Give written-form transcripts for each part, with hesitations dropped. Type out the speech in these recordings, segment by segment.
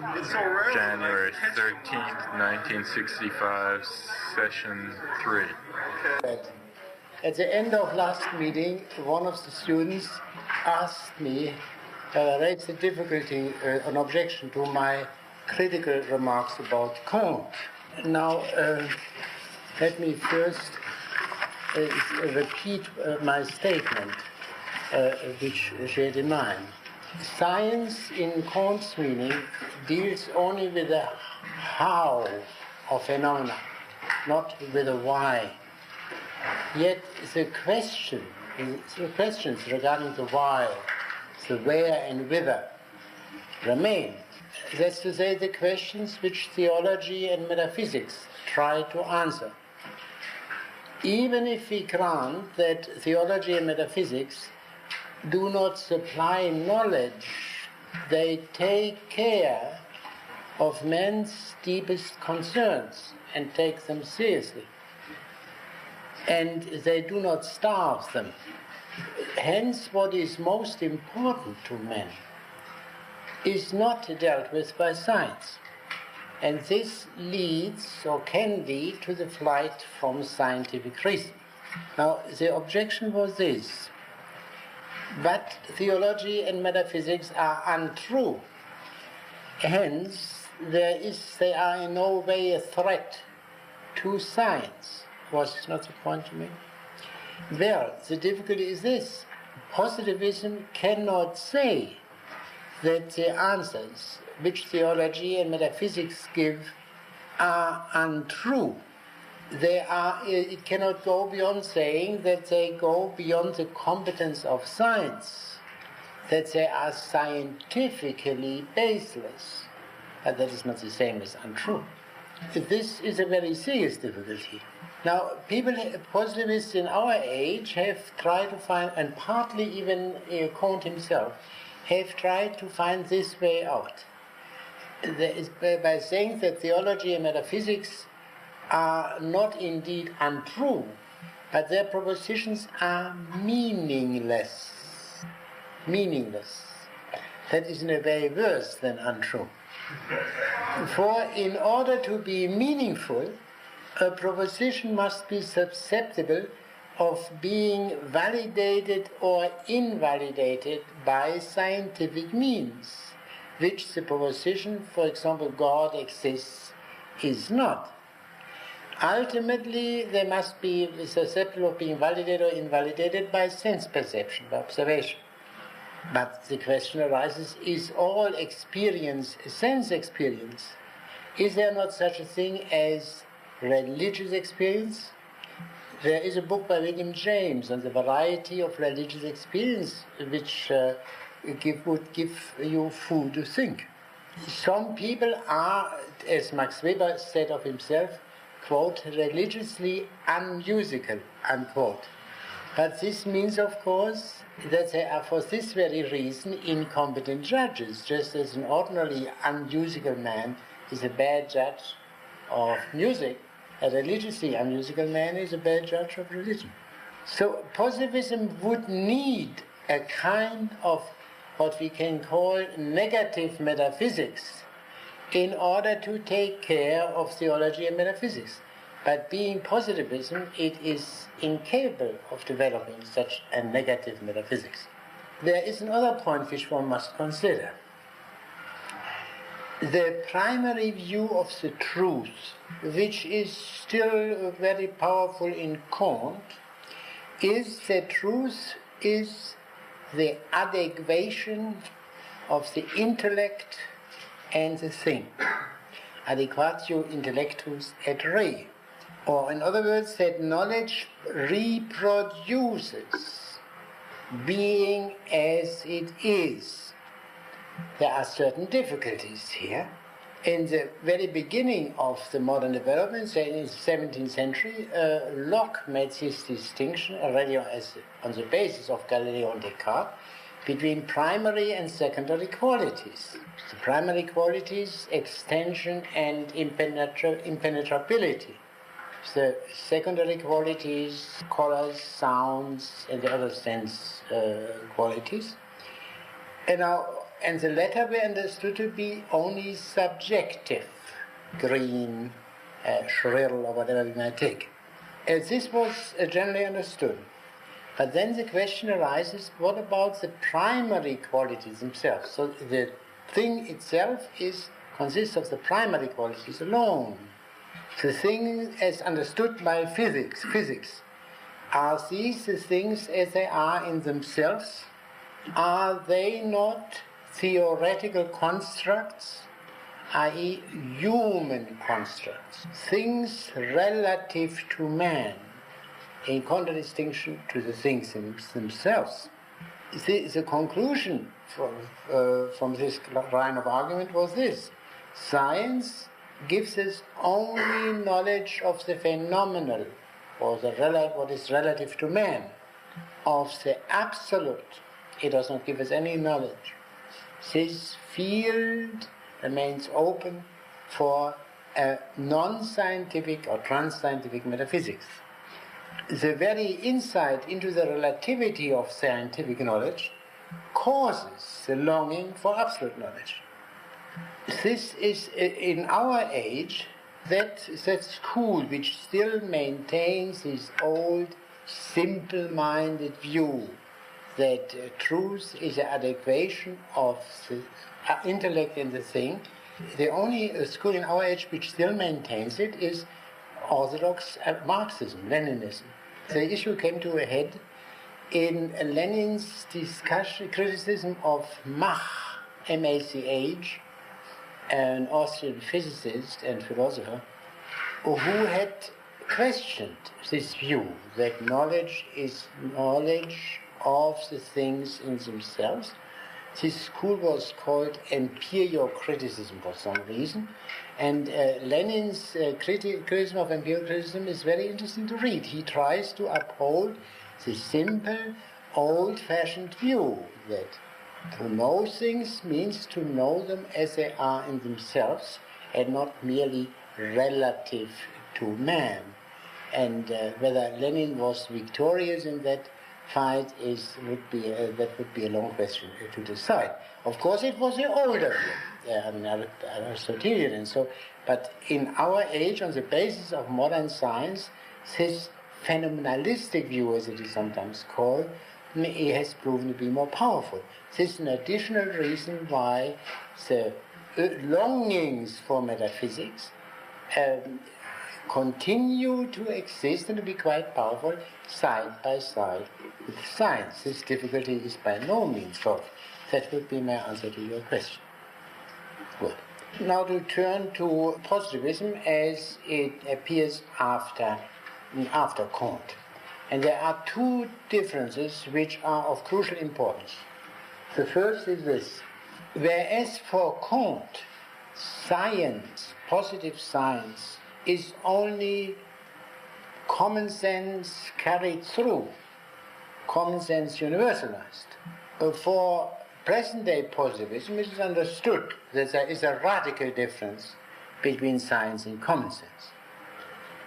January 13th, 1965, session 3. At the end of last meeting, one of the students asked me, raised a difficulty, an objection to my critical remarks about Kant. Now, let me first repeat my statement, which she had in mind. Science, in Kant's meaning, deals only with the how of phenomena, not with the why. Yet the questions regarding the why, the where and whither, remain. That's to say, the questions which theology and metaphysics try to answer. Even if we grant that theology and metaphysics do not supply knowledge, they take care of man's deepest concerns and take them seriously. And they do not starve them. Hence, what is most important to men is not dealt with by science. And this leads, or can lead, to the flight from scientific reason. Now, the objection was this: but theology and metaphysics are untrue. Hence, they are in no way a threat to science. Was this not the point to make? Well, the difficulty is this: positivism cannot say that the answers which theology and metaphysics give are untrue. It cannot go beyond saying that they go beyond the competence of science, that they are scientifically baseless. But that is not the same as untrue. This is a very serious difficulty. Now, positivists in our age have tried to find, and partly even Kant himself, have tried to find this way out. By saying that theology and metaphysics are not indeed untrue, but their propositions are meaningless. Meaningless. That is in a way worse than untrue. For in order to be meaningful, a proposition must be susceptible of being validated or invalidated by scientific means, which the proposition, for example, God exists, is not. Ultimately, they must be susceptible of being validated or invalidated by sense perception, by observation. But the question arises, is all experience sense experience? Is there not such a thing as religious experience? There is a book by William James on the variety of religious experience, which would give you food to think. Some people are, as Max Weber said of himself, quote, religiously unmusical, unquote. But this means, of course, that they are for this very reason incompetent judges, just as an ordinarily unmusical man is a bad judge of music. A religiously unmusical man is a bad judge of religion. So positivism would need a kind of what we can call negative metaphysics in order to take care of theology and metaphysics. But being positivism, it is incapable of developing such a negative metaphysics. There is another point which one must consider. The primary view of the truth, which is still very powerful in Kant, is that truth is the adequation of the intellect and the thing. Adequatio intellectus et re. Or in other words, that knowledge reproduces being as it is. There are certain difficulties here. In the very beginning of the modern development, say in the 17th century, Locke made this distinction already on the basis of Galileo and Descartes between primary and secondary qualities. The primary qualities, extension and impenetrability. The secondary qualities, colors, sounds, and the other sense qualities. And now, and the latter were understood to be only subjective, green, shrill, or whatever we might take. This was generally understood. But then the question arises, what about the primary qualities themselves? So the thing itself consists of the primary qualities alone. The thing as understood by physics, are these the things as they are in themselves? Are they not theoretical constructs, i.e. human constructs, things relative to man, in contradistinction to the things themselves? The conclusion from this line of argument was this: science gives us only knowledge of the phenomenal, or what is relative to man. Of the absolute, it does not give us any knowledge. This field remains open for a non-scientific or trans-scientific metaphysics. The very insight into the relativity of scientific knowledge causes the longing for absolute knowledge. This is, in our age, that school which still maintains this old, simple-minded view that truth is an adequation of the intellect and the thing. The only school in our age which still maintains it is orthodox Marxism, Leninism. The issue came to a head in Lenin's criticism of Mach, M-A-C-H, an Austrian physicist and philosopher, who had questioned this view that knowledge is knowledge of the things in themselves. This school was called empirio-criticism for some reason, and Lenin's criticism of empirio-criticism is very interesting to read. He tries to uphold the simple, old-fashioned view that to know things means to know them as they are in themselves and not merely relative to man. And whether Lenin was victorious in that fight would be a long question to decide. Of course, it was the older view, Aristotelian, and so. But in our age, on the basis of modern science, this phenomenalistic view, as it is sometimes called, it has proven to be more powerful. This is an additional reason why the longings for metaphysics continue to exist and to be quite powerful side by side with science. This difficulty is by no means solved. That would be my answer to your question. Good. Now to turn to positivism as it appears after Kant. And there are two differences which are of crucial importance. The first is this: whereas for Kant, science, positive science, is only common sense carried through, common sense universalized. For present-day positivism, it is understood that there is a radical difference between science and common sense.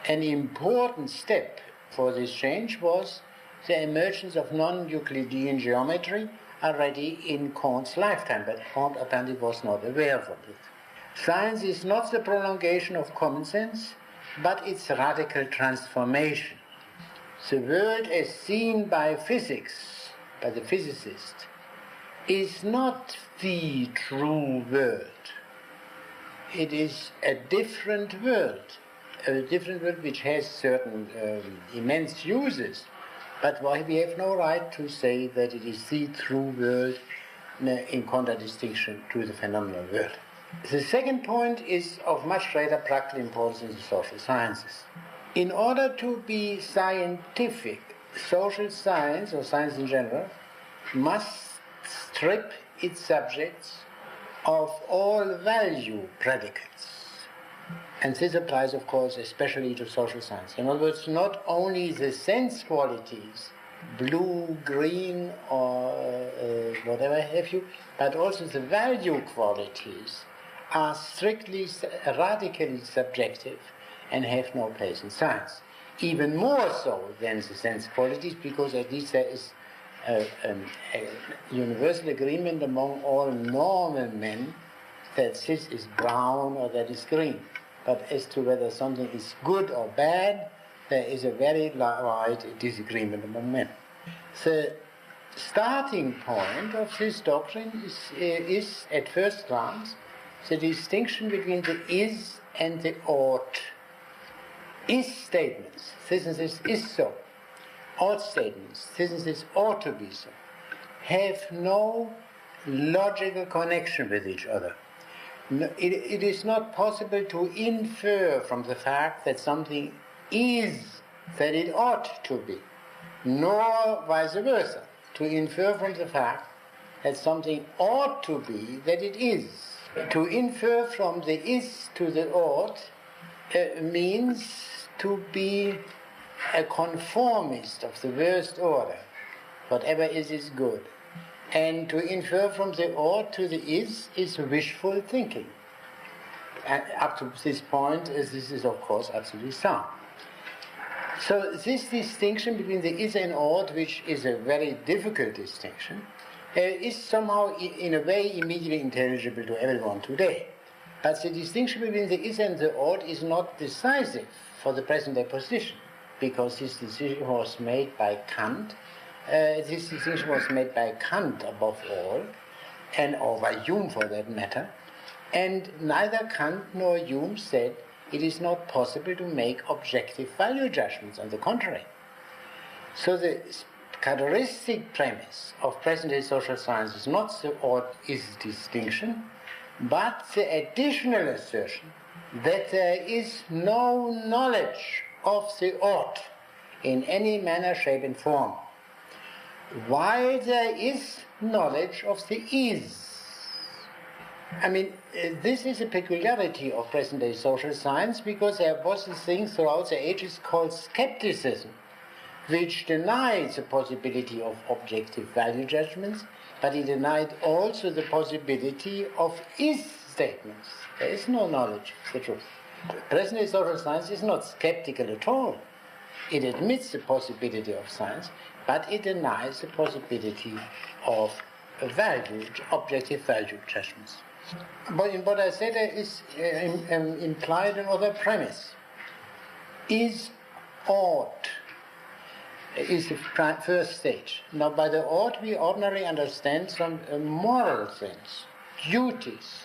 An important step for this change was the emergence of non-Euclidean geometry already in Kant's lifetime, but Kant apparently was not aware of it. Science is not the prolongation of common sense, but its radical transformation. The world as seen by physics, by the physicist, is not the true world. It is a different world which has certain immense uses, but we have no right to say that it is the true world in contradistinction to the phenomenal world. The second point is of much greater practical importance in the social sciences. In order to be scientific, social science, or science in general, must strip its subjects of all value predicates. And this applies, of course, especially to social science. In other words, not only the sense qualities, blue, green, or whatever have you, but also the value qualities are strictly, radically subjective and have no place in science. Even more so than the sense qualities, because at least there is a universal agreement among all normal men that this is brown or that is green. But as to whether something is good or bad, there is a very wide disagreement among men. The starting point of this doctrine is at first glance, the distinction between the is and the ought. Is statements, this and this is so. Ought statements, this and this ought to be so, have no logical connection with each other. No, it is not possible to infer from the fact that something is that it ought to be, nor vice versa, to infer from the fact that something ought to be that it is. To infer from the is to the ought means to be a conformist of the worst order. Whatever is good. And to infer from the ought to the is wishful thinking. And up to this point, this is of course absolutely sound. So this distinction between the is and ought, which is a very difficult distinction, is somehow in a way immediately intelligible to everyone today. But the distinction between the is and the ought is not decisive for the present-day position, because this decision was made by Kant. This distinction was made by Kant above all, or by Hume for that matter, and neither Kant nor Hume said it is not possible to make objective value judgments. On the contrary. So the characteristic premise of present-day social science is not the ought-is distinction, but the additional assertion that there is no knowledge of the ought in any manner, shape and form, while there is knowledge of the is. I mean, this is a peculiarity of present-day social science, because there was a thing throughout the ages called skepticism, which denied the possibility of objective value judgments, but it denied also the possibility of is statements. There is no knowledge of the truth. Present-day social science is not skeptical at all. It admits the possibility of science, but it denies the possibility of objective value judgments. But in what I said, there is implied another premise. Is ought is the first stage. Now, by the ought, we ordinarily understand some moral things, duties.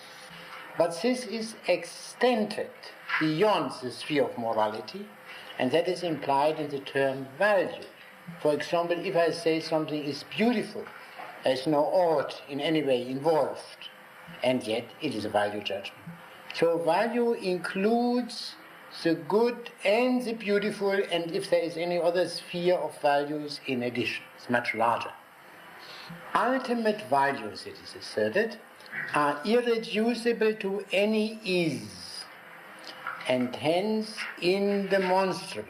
But this is extended beyond the sphere of morality, and that is implied in the term value. For example, if I say something is beautiful, there is no ought in any way involved, and yet it is a value judgment. So value includes the good and the beautiful, and if there is any other sphere of values in addition, it's much larger. Ultimate values, it is asserted, are irreducible to any is, and hence indemonstrable.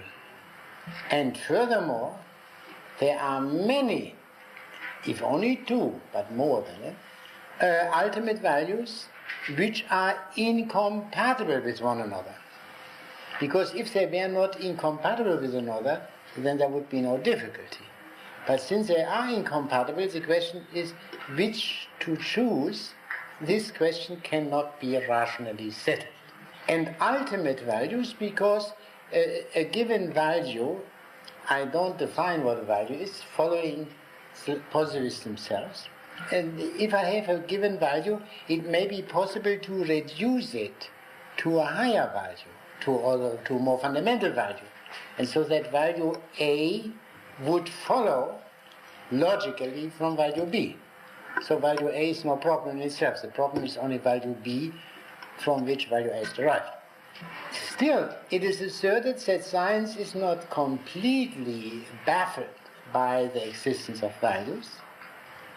And furthermore, there are many, if only two, but more than it, ultimate values which are incompatible with one another. Because if they were not incompatible with another, then there would be no difficulty. But since they are incompatible, the question is which to choose. This question cannot be rationally settled. And ultimate values, because a given value, I don't define what a value is, following the positivists themselves. And if I have a given value, it may be possible to reduce it to a higher value, to a more fundamental value. And so that value A would follow logically from value B. So value A is no problem in itself. The problem is only value B from which value A is derived. Still, it is asserted that science is not completely baffled by the existence of values.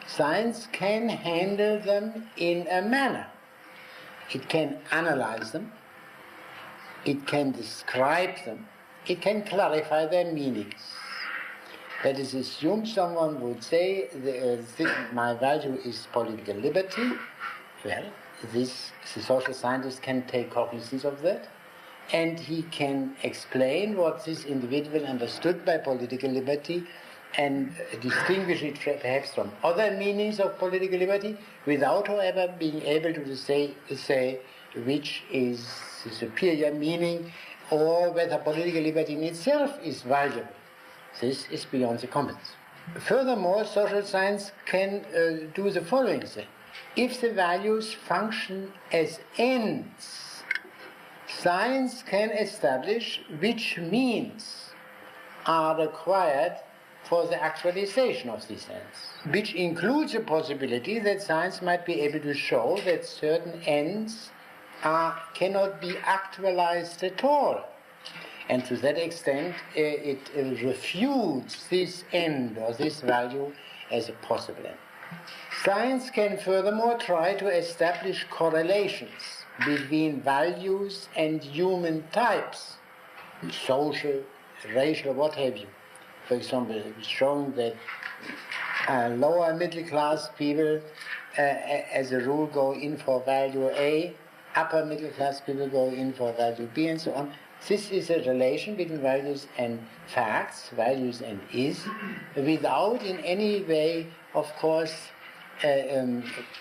Science can handle them in a manner. It can analyze them, it can describe them, it can clarify their meanings. That is, assume someone would say, my value is political liberty. Well, the social scientist can take cognizance of that, and he can explain what this individual understood by political liberty and distinguish it perhaps from other meanings of political liberty, without, however, being able to say which is the superior meaning, or whether political liberty in itself is valuable. This is beyond the competence. Furthermore, social science can do the following thing. If the values function as ends, science can establish which means are required for the actualization of these ends, which includes the possibility that science might be able to show that certain ends cannot be actualized at all. And to that extent, it refutes this end or this value as a possible end. Science can furthermore try to establish correlations between values and human types, social, racial, what have you. For example, it was shown that lower middle class people, as a rule, go in for value A, upper middle class people go in for value B, and so on. This is a relation between values and facts, values and is, without in any way, of course,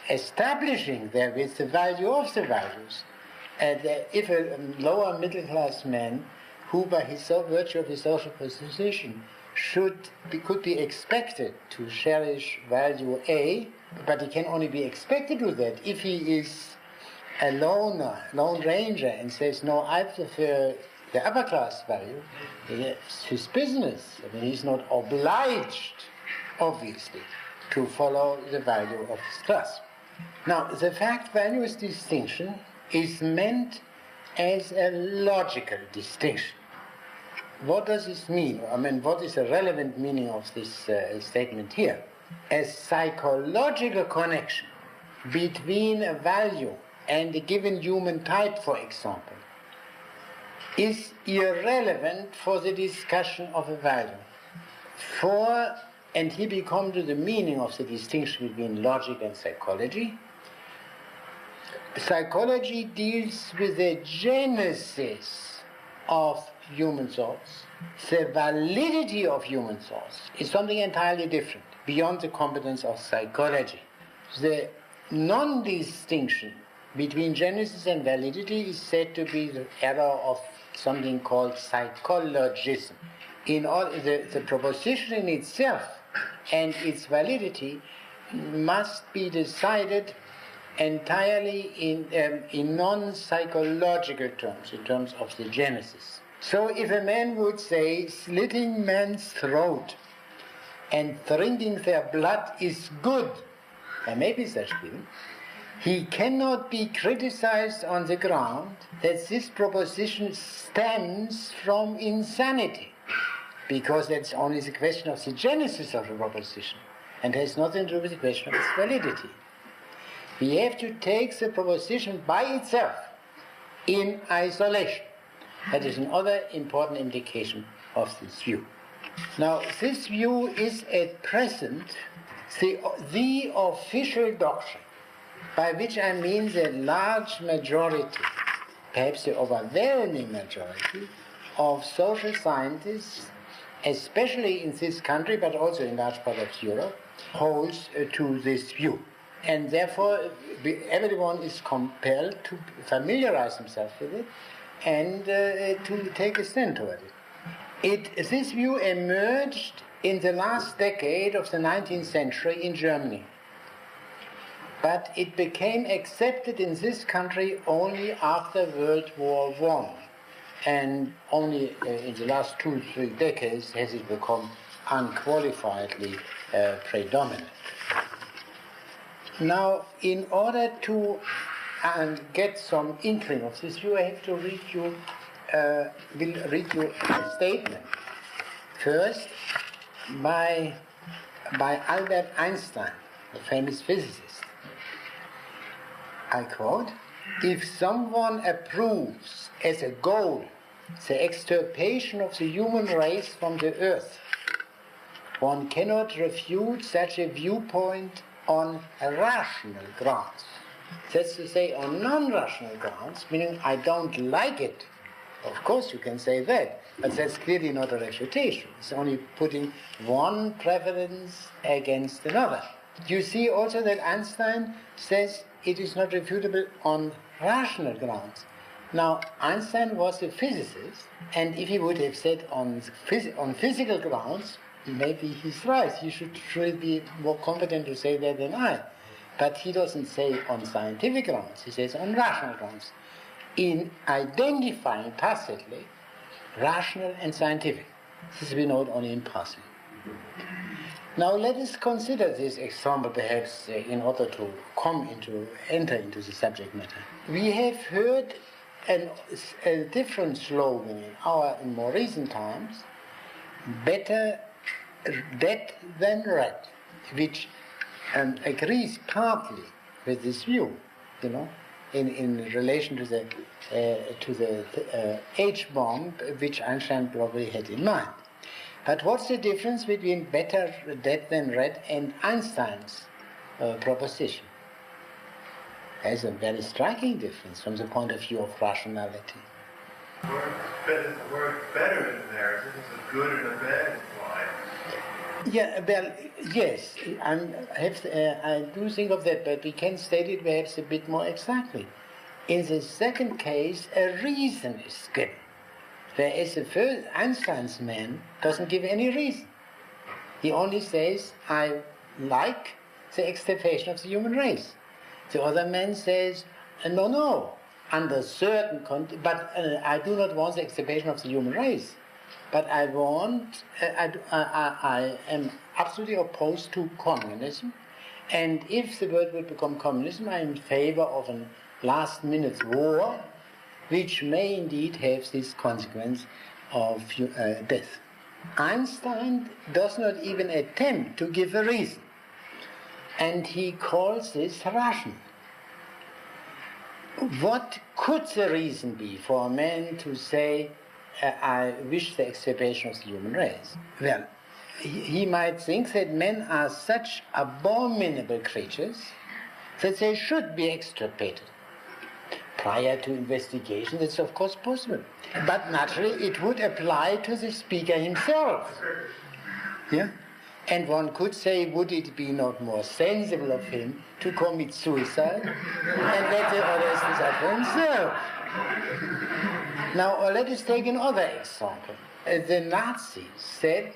establishing therewith the value of the values. If a lower middle class man, who by his virtue of his social position could be expected to cherish value A, but he can only be expected to do that if he is a lone ranger and says, no, I prefer the upper class value. It's his business. I mean, he's not obliged, obviously, to follow the value of his class. Now, the fact-values distinction is meant as a logical distinction. What does this mean? I mean, what is the relevant meaning of this statement here? A psychological connection between a value and a given human type, for example, is irrelevant for the discussion of a value. And here we come to the meaning of the distinction between logic and psychology. Psychology deals with the genesis of human thoughts. The validity of human thoughts is something entirely different, beyond the competence of psychology. The non-distinction between genesis and validity is said to be the error of something called psychologism. The proposition in itself and its validity must be decided entirely in non-psychological terms, in terms of the genesis. So if a man would say slitting man's throat and drinking their blood is good, there may be such people, he cannot be criticized on the ground that this proposition stems from insanity, because that's only the question of the genesis of the proposition and has nothing to do with the question of its validity. We have to take the proposition by itself in isolation. That is another important implication of this view. Now, this view is at present the official doctrine, by which I mean the large majority, perhaps the overwhelming majority, of social scientists, especially in this country, but also in large part of Europe, holds to this view. And therefore, everyone is compelled to familiarize himself with it and to take a stand toward it. This view emerged in the last decade of the 19th century in Germany. But it became accepted in this country only after World War I. And only in the last 2-3 decades has it become unqualifiedly predominant. Now, in order to get some inkling of this view, I have to read you a statement. First, by Albert Einstein, the famous physicist. I quote, "If someone approves as a goal the extirpation of the human race from the earth, one cannot refute such a viewpoint on rational grounds." That's to say, on non-rational grounds, meaning I don't like it, Of course you can say that, but that's clearly not a refutation. It's only putting one preference against another. You see also that Einstein says it is not refutable on rational grounds. Now, Einstein was a physicist, and if he would have said on physical grounds, maybe he's right. He should be more competent to say that than I. But he doesn't say on scientific grounds, he says on rational grounds. In identifying tacitly rational and scientific. This we note only in passing. Now let us consider this example perhaps in order to enter into the subject matter. We have heard a different slogan in more recent times, better dead than red, which agrees partly with this view, in relation to the H-bomb which Einstein probably had in mind. But what's the difference between better dead than red and Einstein's proposition? There's a very striking difference from the point of view of rationality. The word better in there, this is a good and a bad line. Yeah, well, yes, I do think of that, but we can state it perhaps a bit more exactly. In the second case, a reason is given, whereas the first, Einstein's man doesn't give any reason. He only says, I like the extirpation of the human race. The other man says, no, under certain but I do not want the extirpation of the human race. But I am absolutely opposed to communism, and if the world will become communism, I am in favor of a last-minute war, which may indeed have this consequence of death. Einstein does not even attempt to give a reason, and he calls this rational. What could the reason be for a man to say, I wish the extirpation of the human race? Well, he might think that men are such abominable creatures that they should be extirpated. Prior to investigation, that's of course possible. But naturally, it would apply to the speaker himself. Yeah? And one could say, would it be not more sensible of him to commit suicide and let the others decide for himself? Now, let us take another example. The Nazis said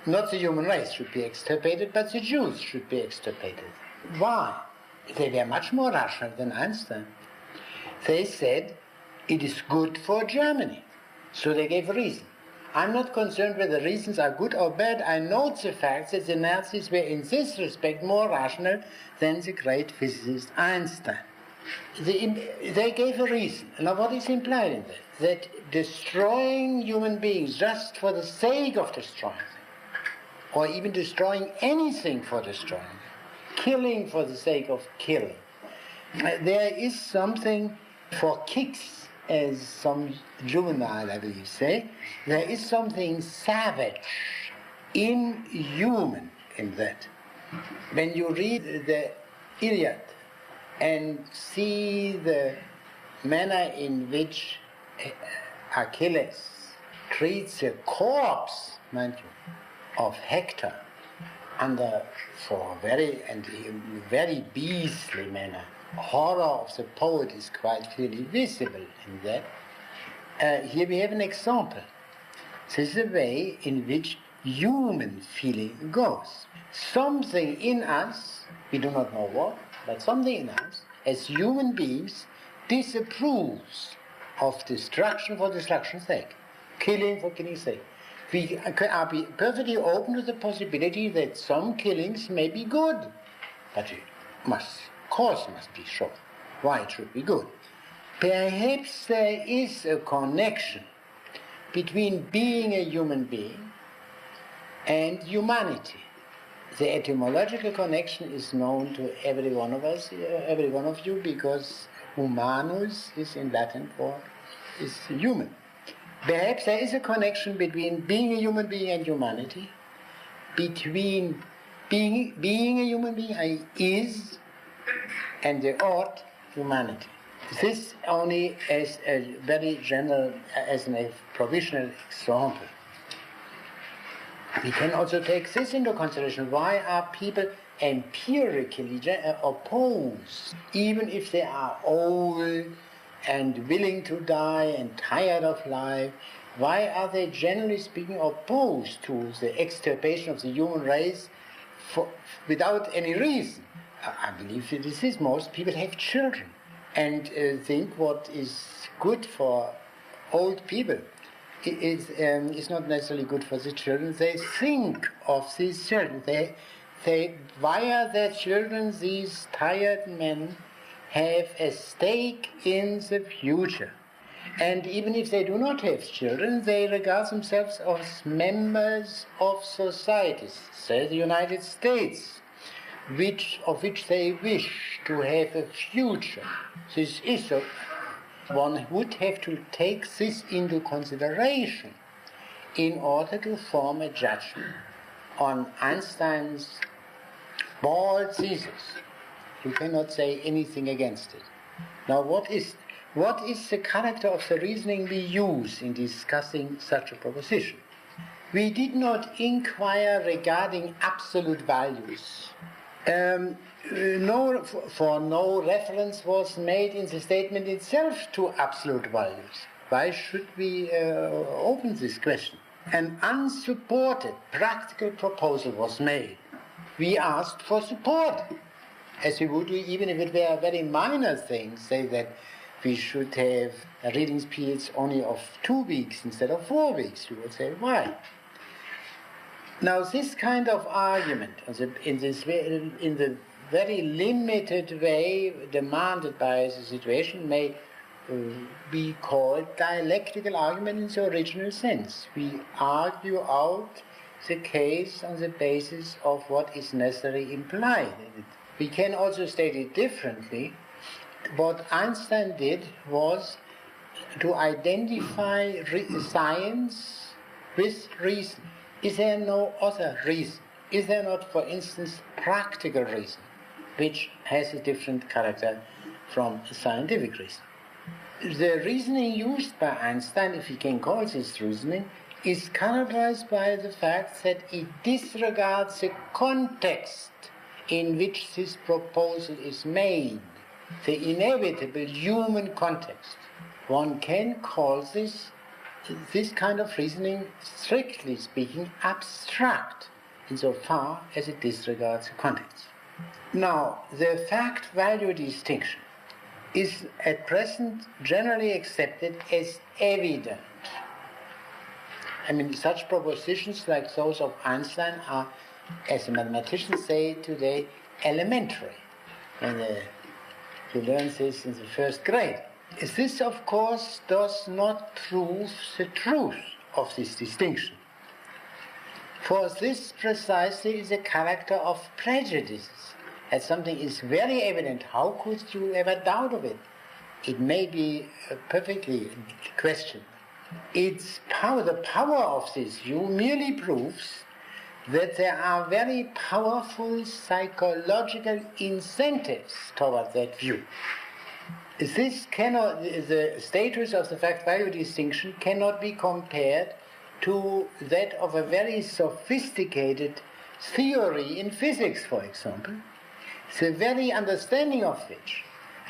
not the human race should be extirpated, but the Jews should be extirpated. Why? They were much more rational than Einstein. They said it is good for Germany, so they gave a reason. I'm not concerned whether the reasons are good or bad. I note the fact that the Nazis were in this respect more rational than the great physicist Einstein. They gave a reason. Now what is implied in that? That destroying human beings just for the sake of destroying them, or even destroying anything for destroying them, killing for the sake of killing, there is something for kicks, as some juvenile, I believe, say, there is something savage, inhuman in that. When you read the Iliad and see the manner in which Achilles treats the corpse, mind you, of Hector for a very beastly manner, horror of the poet is quite clearly visible in that. Here we have an example. This is the way in which human feeling goes. Something in us, we do not know what, but something in us, as human beings, disapproves of destruction for destruction's sake, killing for killing's sake. We are perfectly open to the possibility that some killings may be good, but it must be shown why it should be good. Perhaps there is a connection between being a human being and humanity. The etymological connection is known to every one of us, every one of you, because humanus is in Latin is human. Perhaps there is a connection between being a human being and humanity, between being a human being, i.e. is, and the ought, humanity. This only as a very general, as a provisional example. We can also take this into consideration. Why are people empirically opposed, even if they are old and willing to die and tired of life? Why are they generally speaking opposed to the extirpation of the human race without any reason? I believe that this is most people have children and think what is good for old people is not necessarily good for the children. They think of these children. They via their children, these tired men have a stake in the future. And even if they do not have children, they regard themselves as members of societies, say the United States, of which they wish to have a future. This is so. One would have to take this into consideration in order to form a judgment on Einstein's bald thesis. You cannot say anything against it. Now, what is the character of the reasoning we use in discussing such a proposition? We did not inquire regarding absolute values. No reference was made in the statement itself to absolute values. Why should we open this question? An unsupported practical proposal was made. We asked for support, as we would do even if it were a very minor thing, say that we should have reading periods only of 2 weeks instead of 4 weeks. You would say, why? Now, this kind of argument, in the very limited way demanded by the situation, may be called dialectical argument in the original sense. We argue out the case on the basis of what is necessarily implied. We can also state it differently. What Einstein did was to identify science with reason. Is there no other reason? Is there not, for instance, practical reason, which has a different character from scientific reason? The reasoning used by Einstein, if we can call this reasoning, is characterized by the fact that it disregards the context in which this proposal is made, the inevitable human context. One can call this kind of reasoning, strictly speaking, abstract, insofar as it disregards the context. Now, the fact-value distinction is at present generally accepted as evident. I mean, such propositions like those of Einstein are, as the mathematicians say today, elementary. And you learn this in the first grade. This, of course, does not prove the truth of this distinction. For this precisely is a character of prejudices. As something is very evident, how could you ever doubt of it? It may be perfectly questioned. The power of this view merely proves that there are very powerful psychological incentives toward that view. The status of the fact-value distinction cannot be compared to that of a very sophisticated theory in physics, for example, the very understanding of which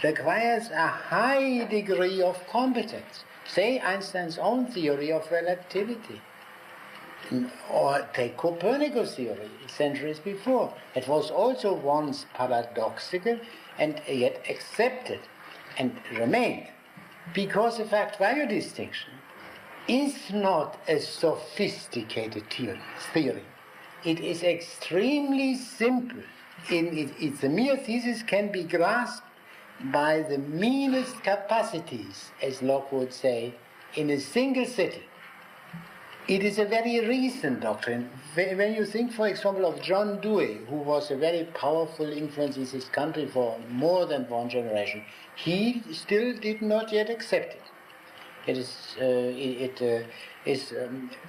requires a high degree of competence. Say Einstein's own theory of relativity, or take Copernicus' theory centuries before. It was also once paradoxical and yet accepted and remained, because the fact-value distinction is not a sophisticated theory. It is extremely simple. The mere thesis can be grasped by the meanest capacities, as Locke would say, in a single sitting. It is a very recent doctrine. When you think, for example, of John Dewey, who was a very powerful influence in this country for more than one generation, he still did not yet accept it.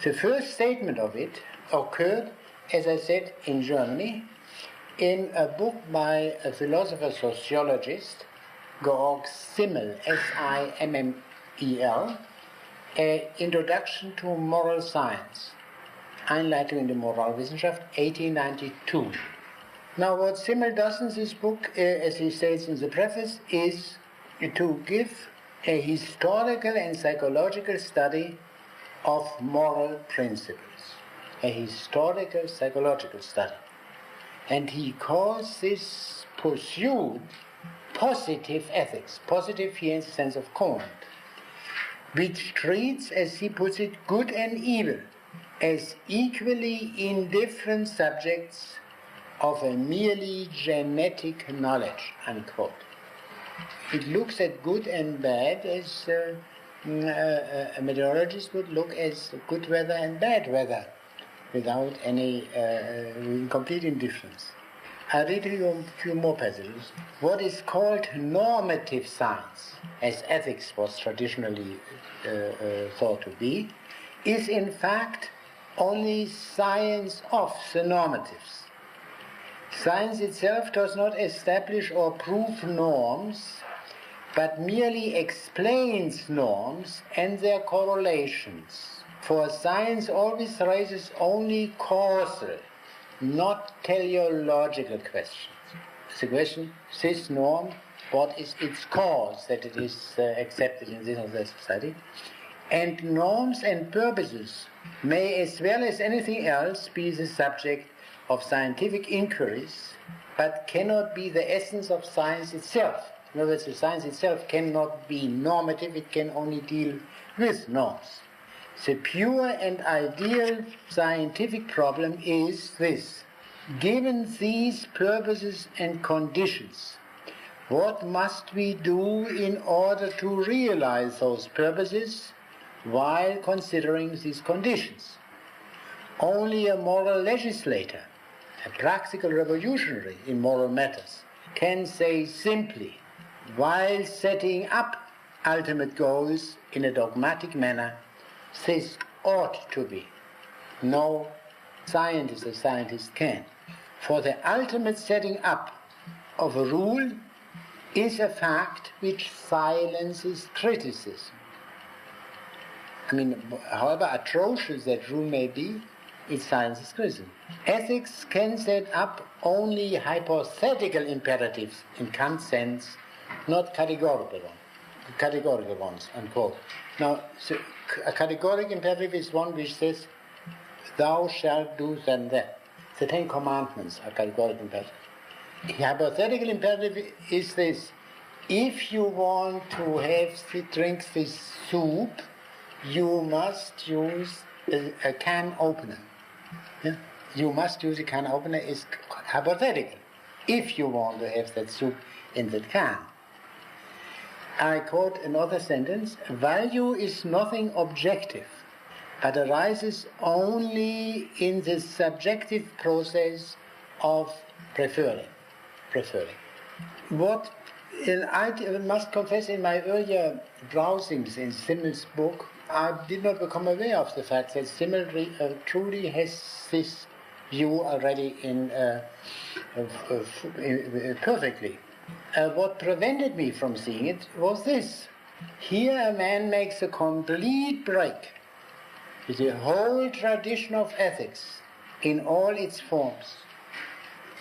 The first statement of it occurred, as I said, in Germany, in a book by a philosopher sociologist Georg Simmel, Simmel, Introduction to Moral Science, Einleitung in die Moralwissenschaft, 1892. Now what Simmel does in this book, as he states in the preface, is to give a historical and psychological study of moral principles. A historical psychological study. And he calls this pursuit positive ethics, positive here in the sense of Kant, which treats, as he puts it, good and evil as equally indifferent subjects of a merely genetic knowledge, unquote. It looks at good and bad as a meteorologist would look as good weather and bad weather, without any complete indifference. I'll read you a few more passages. What is called normative science, as ethics was traditionally thought to be, is in fact only science of the normatives. Science itself does not establish or prove norms, but merely explains norms and their correlations. For science always raises only causal, not teleological questions. The question, this norm, what is its cause that it is accepted in this or that society? And norms and purposes may, as well as anything else, be the subject of scientific inquiries, but cannot be the essence of science itself. In other words, the science itself cannot be normative, it can only deal with norms. The pure and ideal scientific problem is this: given these purposes and conditions, what must we do in order to realize those purposes while considering these conditions? Only a moral legislator, a practical revolutionary in moral matters, can say simply, while setting up ultimate goals in a dogmatic manner, this ought to be. No scientist or scientist can. For the ultimate setting up of a rule is a fact which silences criticism. I mean, however atrocious that rule may be, it silences criticism. Ethics can set up only hypothetical imperatives in Kant's sense, not categorical ones, unquote. Now, so a categorical imperative is one which says, thou shalt do then that. The Ten Commandments are categorical imperative. The hypothetical imperative is this: if you want to drink this soup, you must use a can opener. Yeah? You must use a can opener is hypothetical. If you want to have that soup in that can. I quote another sentence: value is nothing objective, but arises only in the subjective process of preferring. What I must confess, in my earlier browsings in Simmel's book, I did not become aware of the fact that Simmel truly has this view already perfectly. What prevented me from seeing it was this: here a man makes a complete break with the whole tradition of ethics in all its forms,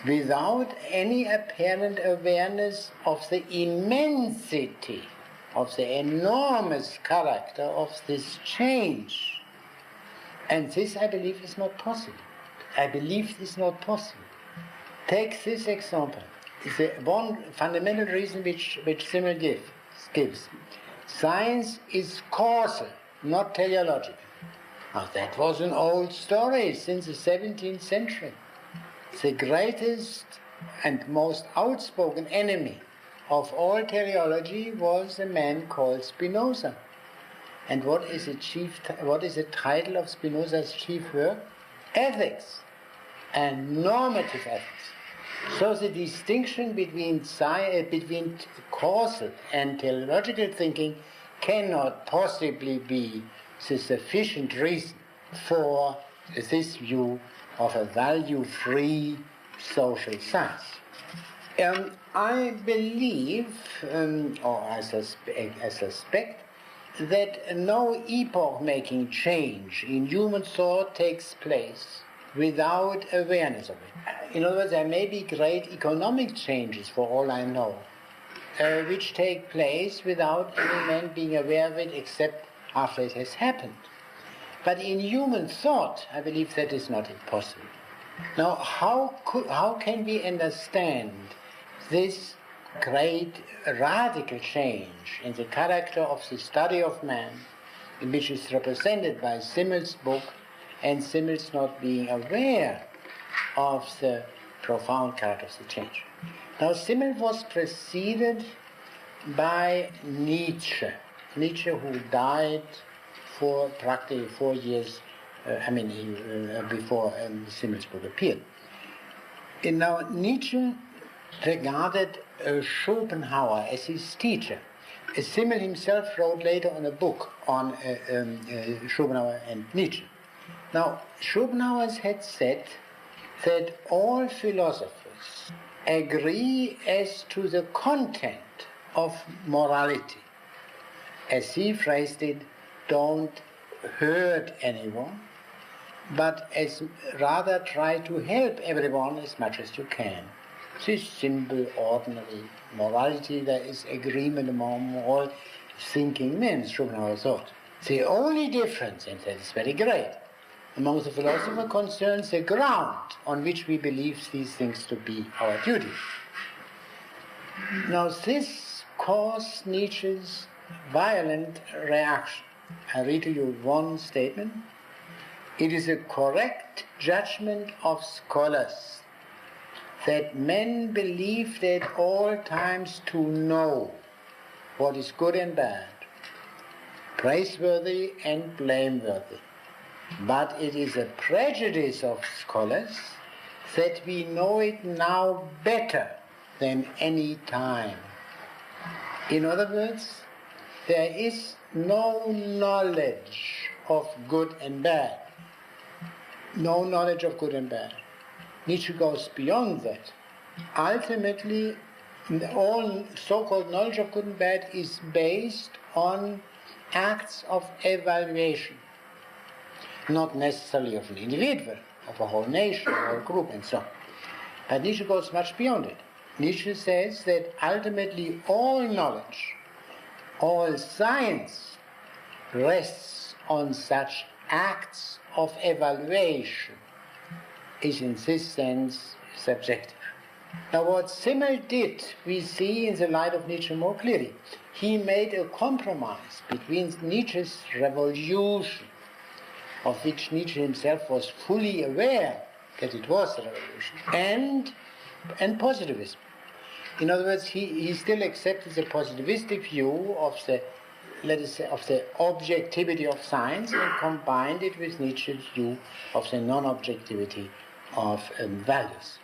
without any apparent awareness of the immensity, of the enormous character of this change. And this, I believe, is not possible. Take this example. It's one fundamental reason which Simmel gives. Science is causal, not teleological. Now that was an old story since the 17th century. The greatest and most outspoken enemy of all teleology was a man called Spinoza. And what is the title of Spinoza's chief work? Ethics, and normative ethics. So the distinction between causal and teleological thinking cannot possibly be the sufficient reason for this view of a value-free social science. I believe, or I suspect, that no epoch-making change in human thought takes place without awareness of it. In other words, there may be great economic changes, for all I know, which take place without any man being aware of it except after it has happened. But in human thought, I believe that is not possible. Now, how can we understand this great radical change in the character of the study of man, which is represented by Simmel's book, and Simmel's not being aware of the profound character of the change? Now, Simmel was preceded by Nietzsche. Nietzsche, who died for practically 4 years before Simmel's book appeared. And now, Nietzsche regarded Schopenhauer as his teacher. Simmel himself wrote later on a book on Schopenhauer and Nietzsche. Now, Schopenhauer had said that all philosophers agree as to the content of morality. As he phrased it, don't hurt anyone, but as rather try to help everyone as much as you can. This simple, ordinary morality, there is agreement among all thinking men, Schopenhauer thought. The only difference, and that is very great, among the philosophers concerns the ground on which we believe these things to be our duty. Now, this caused Nietzsche's violent reaction. I read to you one statement. It is a correct judgment of scholars that men believed at all times to know what is good and bad, praiseworthy and blameworthy. But it is a prejudice of scholars that we know it now better than any time. In other words, there is no knowledge of good and bad. No knowledge of good and bad. Nietzsche goes beyond that. Ultimately, all so-called knowledge of good and bad is based on acts of evaluation, not necessarily of an individual, of a whole nation or a group and so on. But Nietzsche goes much beyond it. Nietzsche says that ultimately all knowledge, all science rests on such acts of evaluation, is in this sense subjective. Now what Simmel did, we see in the light of Nietzsche more clearly. He made a compromise between Nietzsche's revolution, of which Nietzsche himself was fully aware that it was a revolution, and positivism. In other words, he still accepted the positivistic view of the, let us say, of the objectivity of science, and combined it with Nietzsche's view of the non-objectivity of values.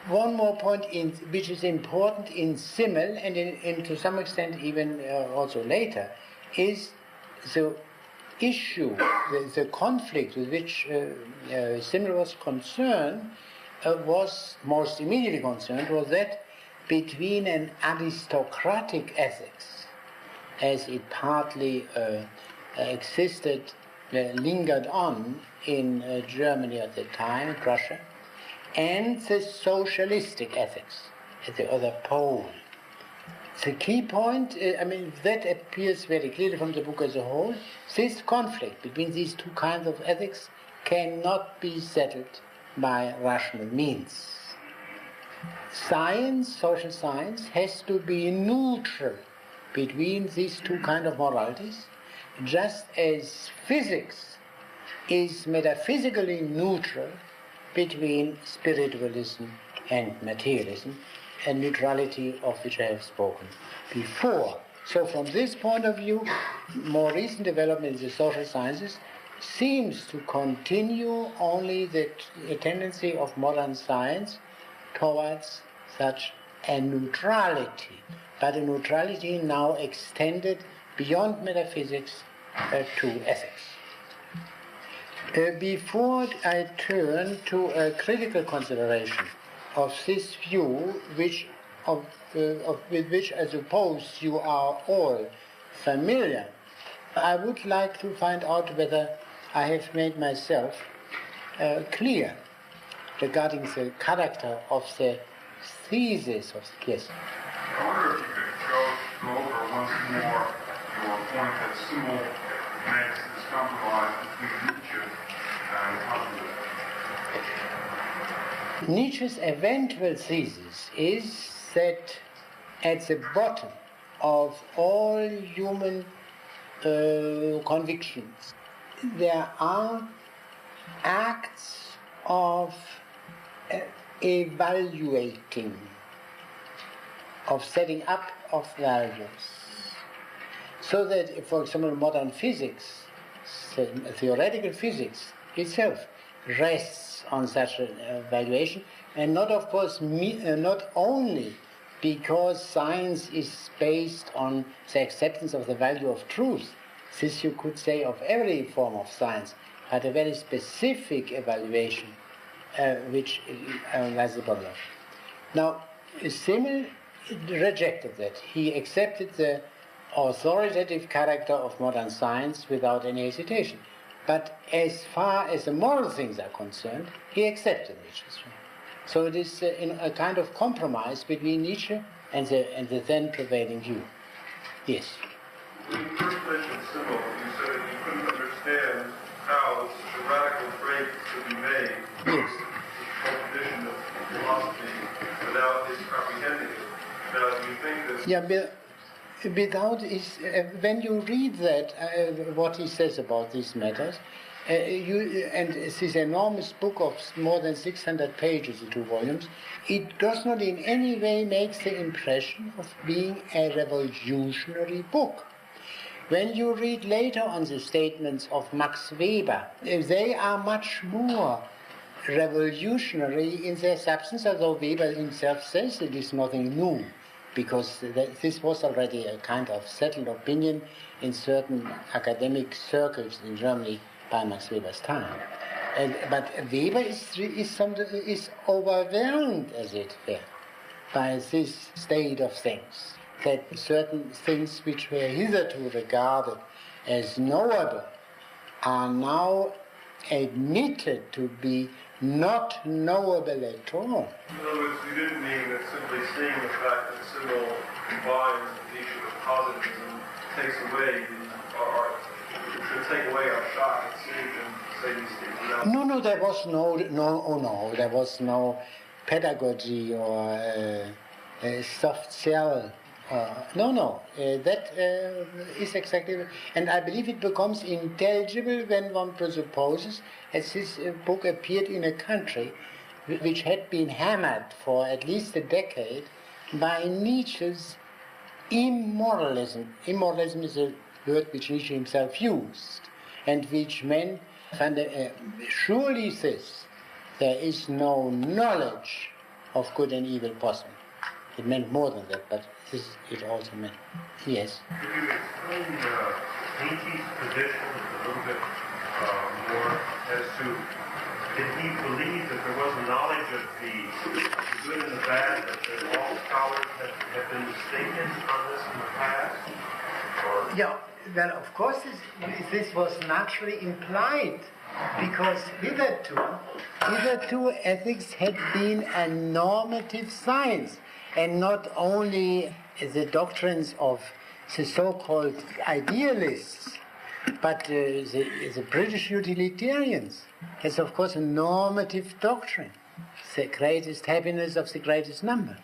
One more point which is important in Simmel, and to some extent even also later, is the issue, the conflict with which Simmel was concerned, was most immediately concerned, was that between an aristocratic ethics, as it partly existed, lingered on in Germany at the time, Prussia, and the socialistic ethics at the other pole. The key point, that appears very clearly from the book as a whole. This conflict between these two kinds of ethics cannot be settled by rational means. Science, social science, has to be neutral between these two kinds of moralities, just as physics is metaphysically neutral between spiritualism and materialism, a neutrality of which I have spoken before. So from this point of view, more recent development in the social sciences seems to continue only the tendency of modern science towards such a neutrality, but a neutrality now extended beyond metaphysics to ethics. Before I turn to a critical consideration of this view, with which I suppose you are all familiar, I would like to find out whether I have made myself clear regarding the character of the thesis of the yes. I wonder if you could go over once more your point that Sewell makes this compromise between Nietzsche and Husserl. Nietzsche's eventual thesis is that at the bottom of all human convictions there are acts of evaluating, of setting up of values. So that, for example, modern physics, theoretical physics itself, rests on such an evaluation, and not, of course, not only because science is based on the acceptance of the value of truth. This you could say of every form of science, but a very specific evaluation which was the problem. Now, Simmel rejected that. He accepted the authoritative character of modern science without any hesitation. But as far as the moral things are concerned, he accepted Nietzsche's view. So it is in a kind of compromise between Nietzsche and the then prevailing view. Yes. When you first mentioned Simmel, you said that you couldn't understand how such a radical break could be made. Yes. The tradition of philosophy without his comprehending it. Now, do you think that... Yeah, without his, when you read that, what he says about these matters, and this enormous book of more than 600 pages in 2 volumes, it does not in any way make the impression of being a revolutionary book. When you read later on the statements of Max Weber, they are much more revolutionary in their substance, although Weber himself says it is nothing new, because this was already a kind of settled opinion in certain academic circles in Germany by Max Weber's time. But Weber is overwhelmed, as it were, by this state of things, that certain things which were hitherto regarded as knowable are now admitted to be not knowable at all. In other words, you didn't mean that simply seeing the fact that Simmel combines the issue of positivism takes away should take away our shock at seeing him say these things. No, there was no pedagogy or soft sell. That is exactly, and I believe it becomes intelligible when one presupposes, as this book appeared in a country which had been hammered for at least a decade by Nietzsche's immoralism. Immoralism is a word which Nietzsche himself used, and which meant, surely this, there is no knowledge of good and evil possible. It meant more than that, but this it also meant. Yes. Could you explain Nietzsche's position a little bit more as to, did he believe that there was knowledge of the good and the bad, that all scholars have been mistaken on this in the past? Or? Yeah, well, of course this was naturally implied, because hitherto ethics had been a normative science, and not only the doctrines of the so-called idealists, but the British utilitarians. It's of course a normative doctrine, the greatest happiness of the greatest number.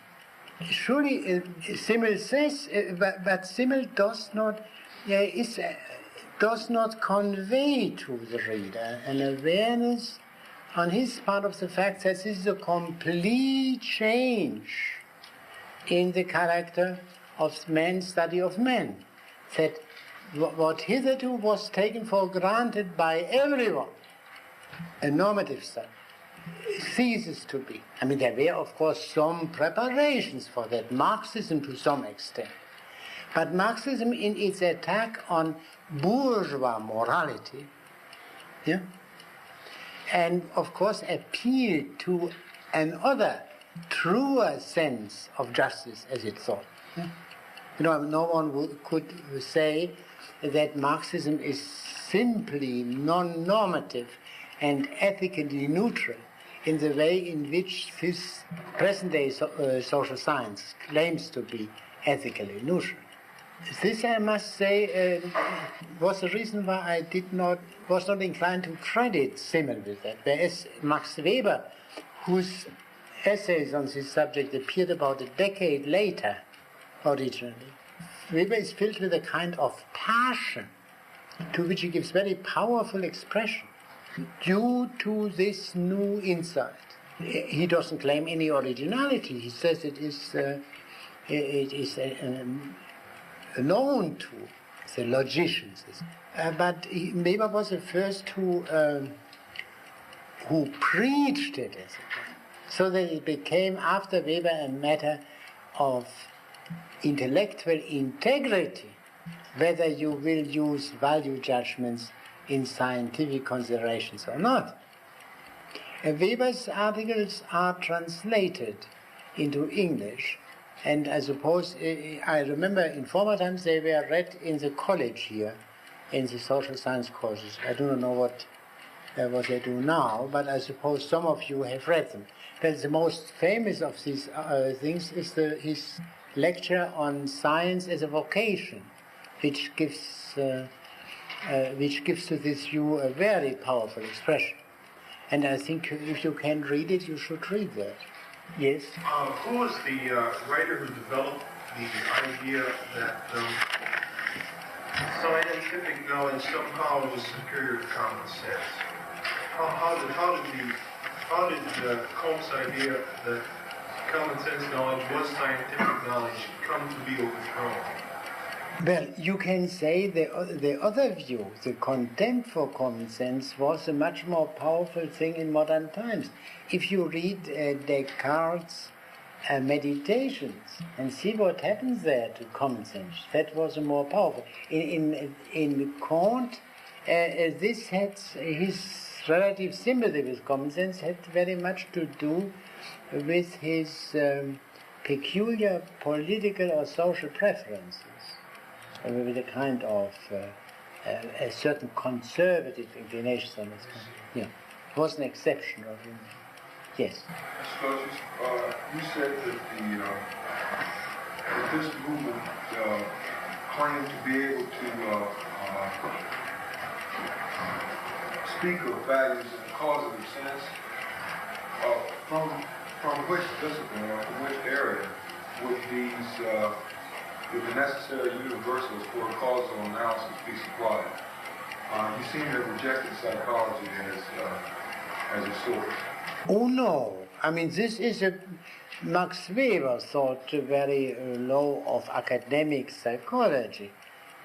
Surely Simmel says, but Simmel does not convey to the reader an awareness on his part of the fact that this is a complete change in the character of man's study of men. That what hitherto was taken for granted by everyone, a normative study, ceases to be. I mean, there were, of course, some preparations for that, Marxism to some extent. But Marxism, in its attack on bourgeois morality, and of course appealed to another truer sense of justice as it thought. No one could say that Marxism is simply non-normative and ethically neutral in the way in which this present-day social science claims to be ethically neutral. This, I must say, was the reason why I was not inclined to credit Simmel with that. Whereas Max Weber, whose essays on this subject appeared about a decade later, originally, Weber is filled with a kind of passion to which he gives very powerful expression due to this new insight. He doesn't claim any originality. He says it is known to the logicians. But Weber was the first who preached it, as it were, so that it became, after Weber, a matter of intellectual integrity, whether you will use value judgments in scientific considerations or not. Weber's articles are translated into English, and I suppose, I remember in former times they were read in the college here, in the social science courses. I do not know what they do now, but I suppose some of you have read them. But the most famous of these things is his lecture on science as a vocation, which gives to this view a very powerful expression. And I think if you can read it, you should read that. Yes? Who was the writer who developed the idea that scientific knowledge somehow was superior to common sense? How did Comte's idea that common sense knowledge was scientific knowledge come to be overthrown? Well, you can say the other view, the contempt for common sense, was a much more powerful thing in modern times. If you read Descartes' Meditations and see what happens there to common sense, that was a more powerful. In Comte, this had his relative sympathy with common sense had very much to do with his peculiar political or social preferences, with a kind of a certain conservative inclination on this kind. Yeah, it was an exception of him. Yes. Strauss, you said that this movement claimed to be able to speak of values in a causative sense. From which discipline or from which area would the necessary universals for causal analysis be supplied? You seem to have rejected psychology as a source. Oh no, I mean this is Max Weber thought very low of academic psychology,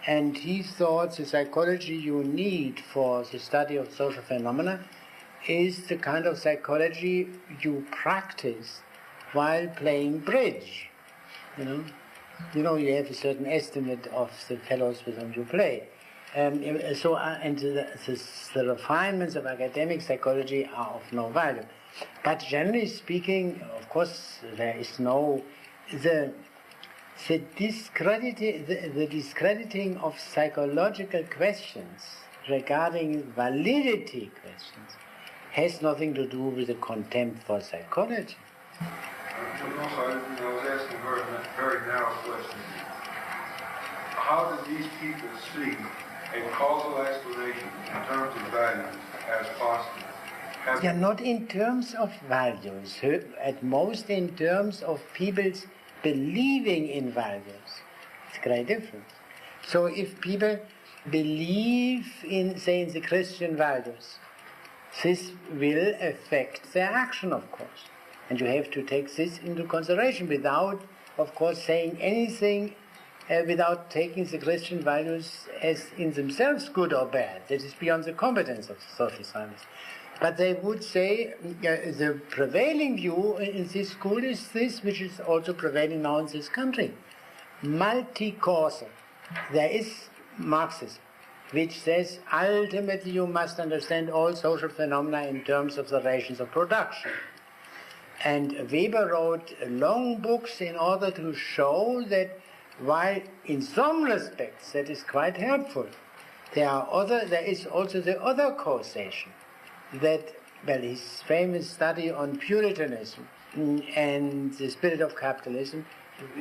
and he thought the psychology you need for the study of social phenomena is the kind of psychology you practice while playing bridge. You have a certain estimate of the fellows with whom you play. The refinements of academic psychology are of no value. But generally speaking, of course, there is no the discrediting of psychological questions regarding validity questions has nothing to do with the contempt for psychology. I was asking a very narrow question. How did these people see a causal explanation in terms of values as possible? Yeah, not in terms of values, at most in terms of people's believing in values. It's a great difference. So if people believe in, say, in the Christian values, this will affect their action, of course. And you have to take this into consideration without, of course, saying anything, without taking the Christian values as in themselves good or bad. That is beyond the competence of social science. But they would say the prevailing view in this school is this, which is also prevailing now in this country. Multi-causal. There is Marxism, which says ultimately you must understand all social phenomena in terms of the relations of production. And Weber wrote long books in order to show that while in some respects that is quite helpful, there is also the other causation that, well, his famous study on Puritanism and the spirit of capitalism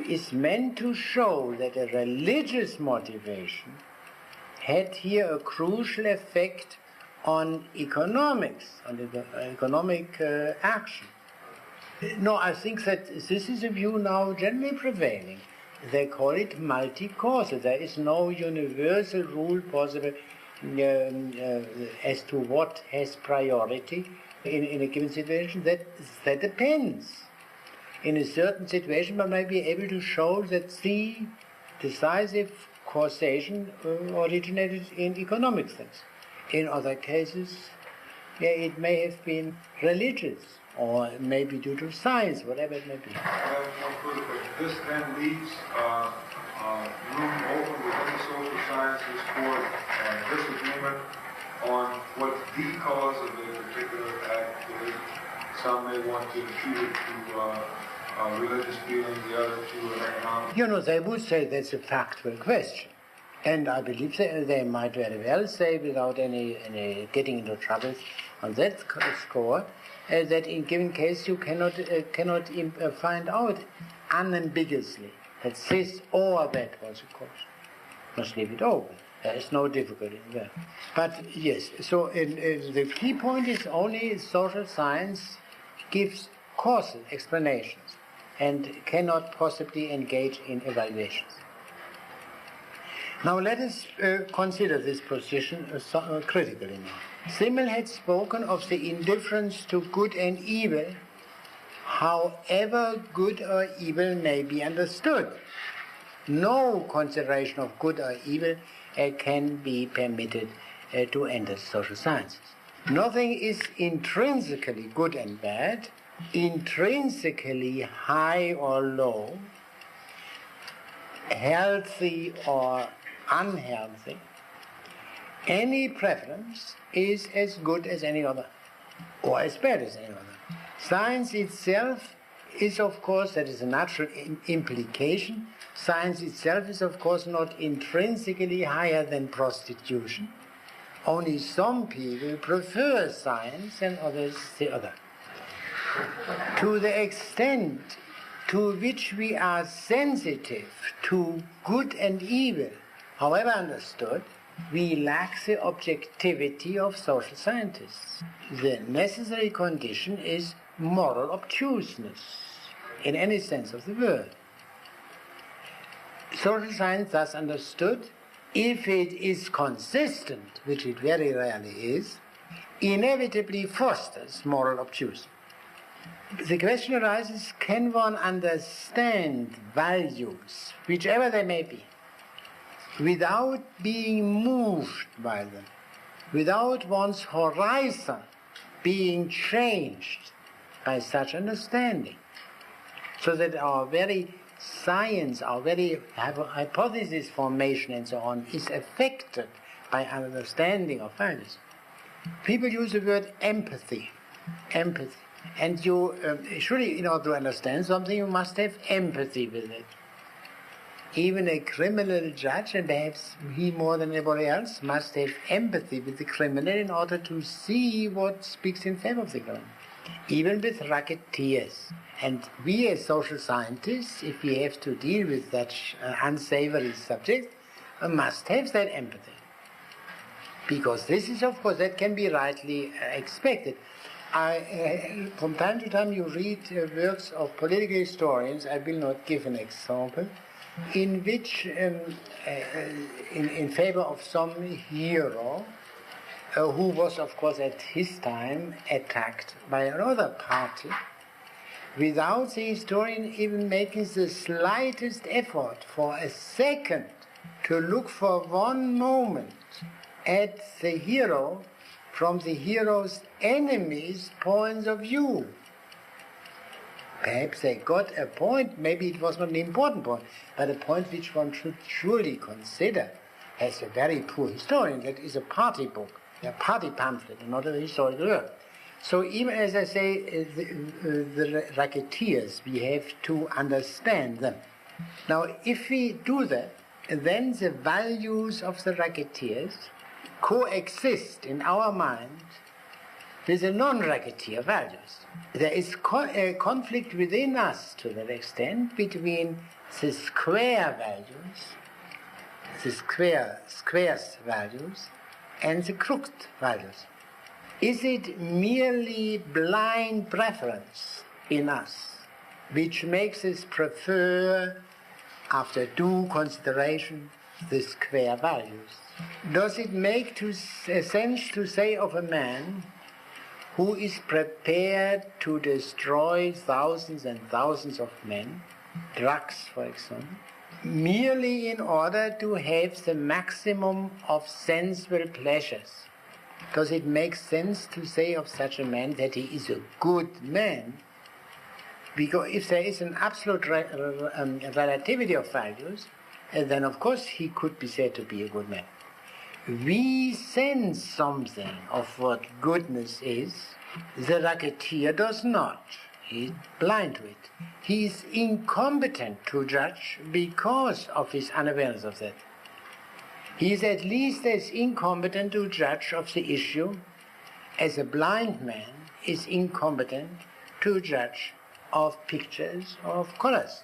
is meant to show that a religious motivation had here a crucial effect on economics, on the economic action. No, I think that this is a view now generally prevailing. They call it multi-causal. There is no universal rule possible as to what has priority in a given situation. That depends. In a certain situation, one may be able to show that the decisive causation originated in economic things. In other cases, it may have been religious, or maybe due to science, whatever it may be. No further question. This then leaves room open within the social sciences for disagreement on what the cause of a particular act is. Some may want to attribute it to religious feeling, the other to an economic. They would say that's a factual question. And I believe they might very well say, without any getting into trouble on that score, that in given case you cannot find out unambiguously that this or that was a cause. Must leave it open. There is no difficulty in that. But yes, so the key point is only social science gives causal explanations and cannot possibly engage in evaluations. Now let us consider this position critically now. Simmel had spoken of the indifference to good and evil, however good or evil may be understood. No consideration of good or evil can be permitted to enter social sciences. Nothing is intrinsically good and bad, intrinsically high or low, healthy or unhealthy. Any preference is as good as any other, or as bad as any other. Science itself is, of course, that is a natural implication. Science itself is, of course, not intrinsically higher than prostitution. Only some people prefer science and others the other. To the extent to which we are sensitive to good and evil, however understood, we lack the objectivity of social scientists. The necessary condition is moral obtuseness, in any sense of the word. Social science, thus understood, if it is consistent, which it very rarely is, inevitably fosters moral obtuseness. The question arises, can one understand values, whichever they may be, without being moved by them, without one's horizon being changed by such understanding, so that our very science, our very hypothesis formation and so on is affected by understanding of values. People use the word empathy. And you, surely in order to understand something, you must have empathy with it. Even a criminal judge, and perhaps he more than anybody else, must have empathy with the criminal in order to see what speaks in favor of the criminal. Even with racketeers. And we as social scientists, if we have to deal with such unsavory subjects, must have that empathy. Because this is, of course, that can be rightly expected. From time to time you read works of political historians, I will not give an example, in which, in favor of some hero, who was, of course, at his time attacked by another party, without the historian even making the slightest effort for a second to look for one moment at the hero from the hero's enemies' points of view. Perhaps they got a point, maybe it was not an important point, but a point which one should surely consider as a very poor historian. That is a party book, a party pamphlet, and not a historical work. So even as I say, the racketeers, we have to understand them. Now, if we do that, then the values of the racketeers coexist in our mind with the non-racketeer values. There is a conflict within us to that extent between the square values, the squares values, and the crooked values. Is it merely blind preference in us which makes us prefer, after due consideration, the square values? Does it make sense to say of a man who is prepared to destroy thousands and thousands of men, drugs for example, merely in order to have the maximum of sensual pleasures? Does it make sense to say of such a man that he is a good man? Because if there is an absolute relativity of values, then of course he could be said to be a good man. We sense something of what goodness is. The racketeer does not. He is blind to it. He is incompetent to judge because of his unawareness of that. He is at least as incompetent to judge of the issue as a blind man is incompetent to judge of pictures of colors.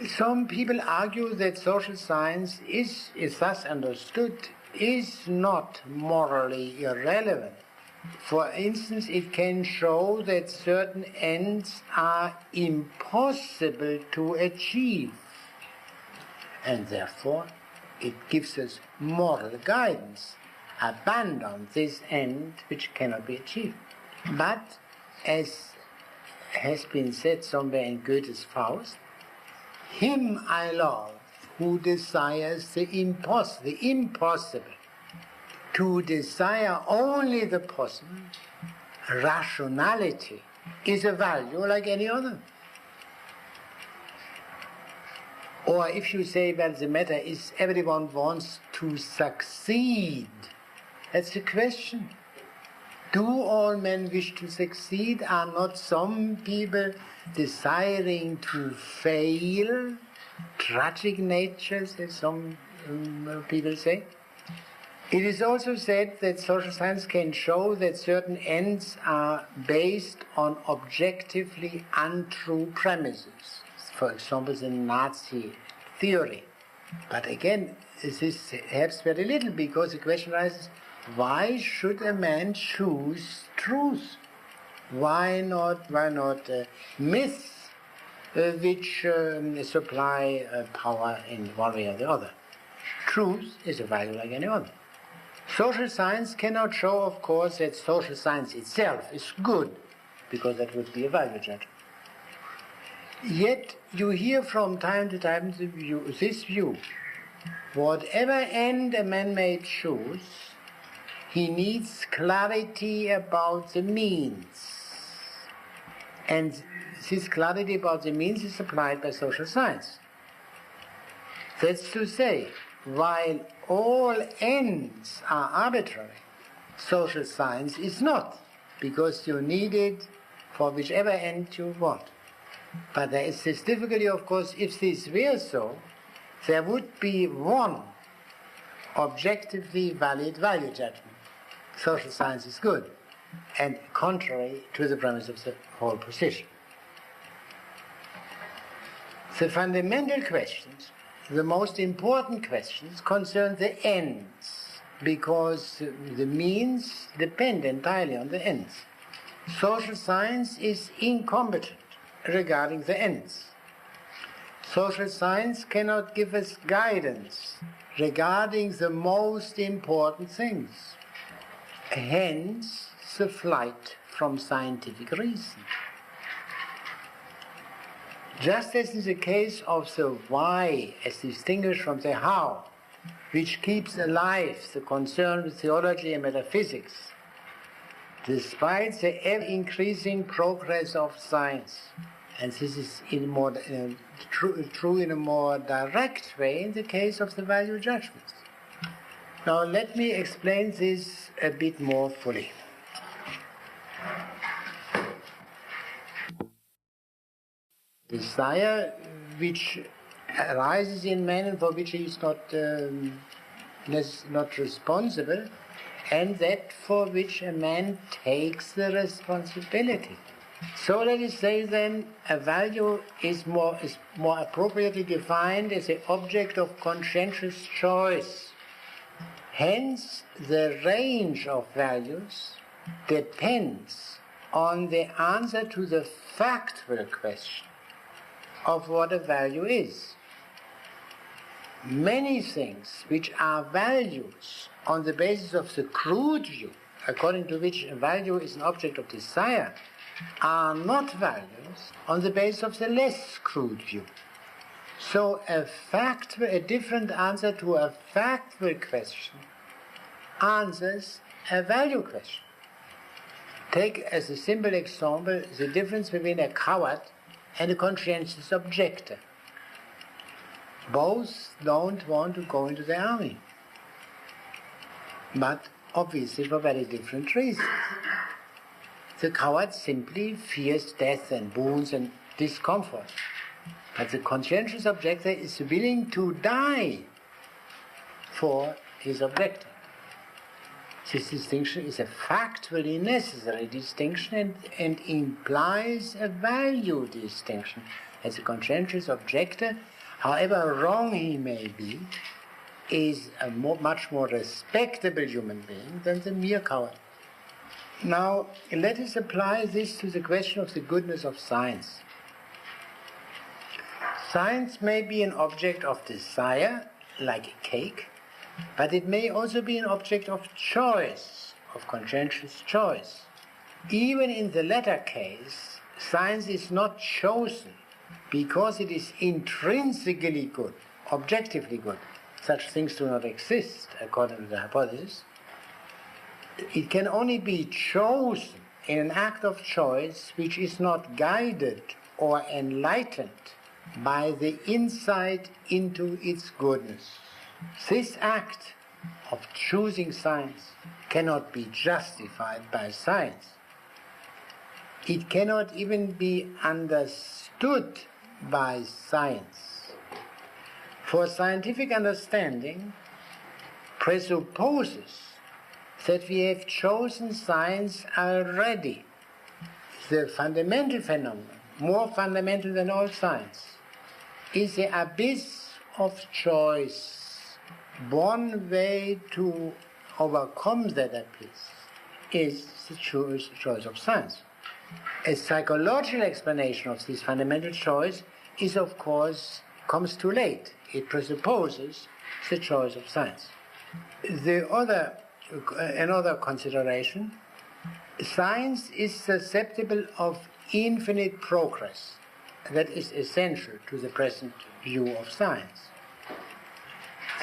Some people argue that social science is thus understood, is not morally irrelevant. For instance, it can show that certain ends are impossible to achieve, and therefore it gives us moral guidance. Abandon this end which cannot be achieved. But, as has been said somewhere in Goethe's Faust, him I love who desires the impossible. To desire only the possible, rationality, is a value like any other. Or if you say, well, the matter is everyone wants to succeed, that's the question. Do all men wish to succeed? Are not some people desiring to fail? Tragic natures, as some people say. It is also said that social science can show that certain ends are based on objectively untrue premises. For example, the Nazi theory. But again, this helps very little, because the question arises, why should a man choose truth? Why not myths which supply power in one way or the other? Truth is a value like any other. Social science cannot show, of course, that social science itself is good, because that would be a value judgment. Yet you hear from time to time this view. Whatever end a man may choose, he needs clarity about the means. And this clarity about the means is supplied by social science. That's to say, while all ends are arbitrary, social science is not, because you need it for whichever end you want. But there is this difficulty, of course, if this were so, there would be one objectively valid value judgment. Social science is good, and contrary to the premise of the whole position. The fundamental questions, the most important questions, concern the ends, because the means depend entirely on the ends. Social science is incompetent regarding the ends. Social science cannot give us guidance regarding the most important things. Hence, the flight from scientific reason. Just as in the case of the why as distinguished from the how, which keeps alive the concern with theology and metaphysics, despite the ever-increasing progress of science. And this is true in a more direct way in the case of the value judgments. Now let me explain this a bit more fully. desire which arises in man and for which he is not responsible, and that for which a man takes the responsibility. So let us say then a value is more appropriately defined as an object of conscientious choice. Hence the range of values depends on the answer to the factual question of what a value is. Many things which are values on the basis of the crude view, according to which a value is an object of desire, are not values on the basis of the less crude view. So a different answer to a factual question answers a value question. Take as a simple example the difference between a coward and a conscientious objector. Both don't want to go into the army, but obviously for very different reasons. The coward simply fears death and wounds and discomfort, but the conscientious objector is willing to die for his objective. This distinction is a factually necessary distinction and implies a value distinction. As a conscientious objector, however wrong he may be, is a much more respectable human being than the mere coward. Now, let us apply this to the question of the goodness of science. Science may be an object of desire, like a cake, but it may also be an object of choice, of conscientious choice. Even in the latter case, science is not chosen because it is intrinsically good, objectively good. Such things do not exist, according to the hypothesis. It can only be chosen in an act of choice which is not guided or enlightened by the insight into its goodness. This act of choosing science cannot be justified by science. It cannot even be understood by science. For scientific understanding presupposes that we have chosen science already. The fundamental phenomenon, more fundamental than all science, is the abyss of choice. One way to overcome that abyss is the choice of science. A psychological explanation of this fundamental choice is, of course, comes too late. It presupposes the choice of science. Another consideration, science is susceptible of infinite progress. That is essential to the present view of science.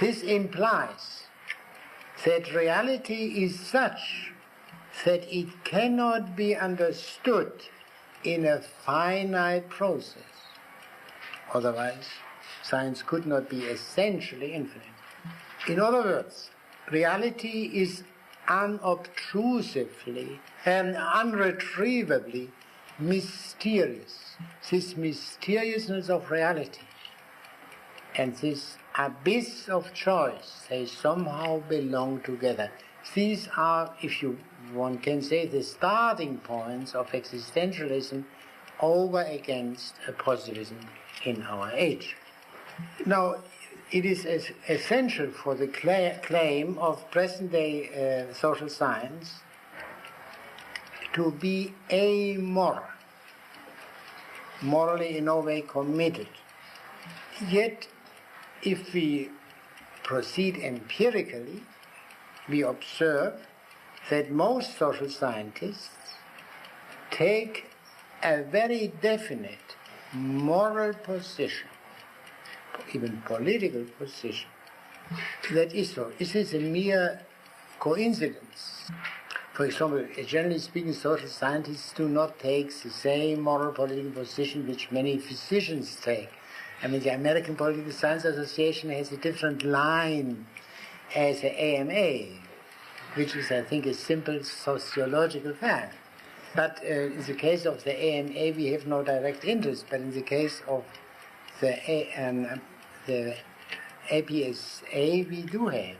This implies that reality is such that it cannot be understood in a finite process. Otherwise, science could not be essentially infinite. In other words, reality is unobtrusively and unretrievably mysterious. This mysteriousness of reality and this abyss of choice, they somehow belong together. These are, one can say, the starting points of existentialism over against positivism in our age. Now, it is essential for the claim of present-day social science to be amoral, morally in no way committed. Yet, if we proceed empirically, we observe that most social scientists take a very definite moral position, even political position. That is so. This is a mere coincidence. For example, generally speaking, social scientists do not take the same moral political position which many physicians take. I mean, the American Political Science Association has a different line as the AMA, which is, I think, a simple sociological fact. But in the case of the AMA, we have no direct interest. But in the case of the APSA, we do have.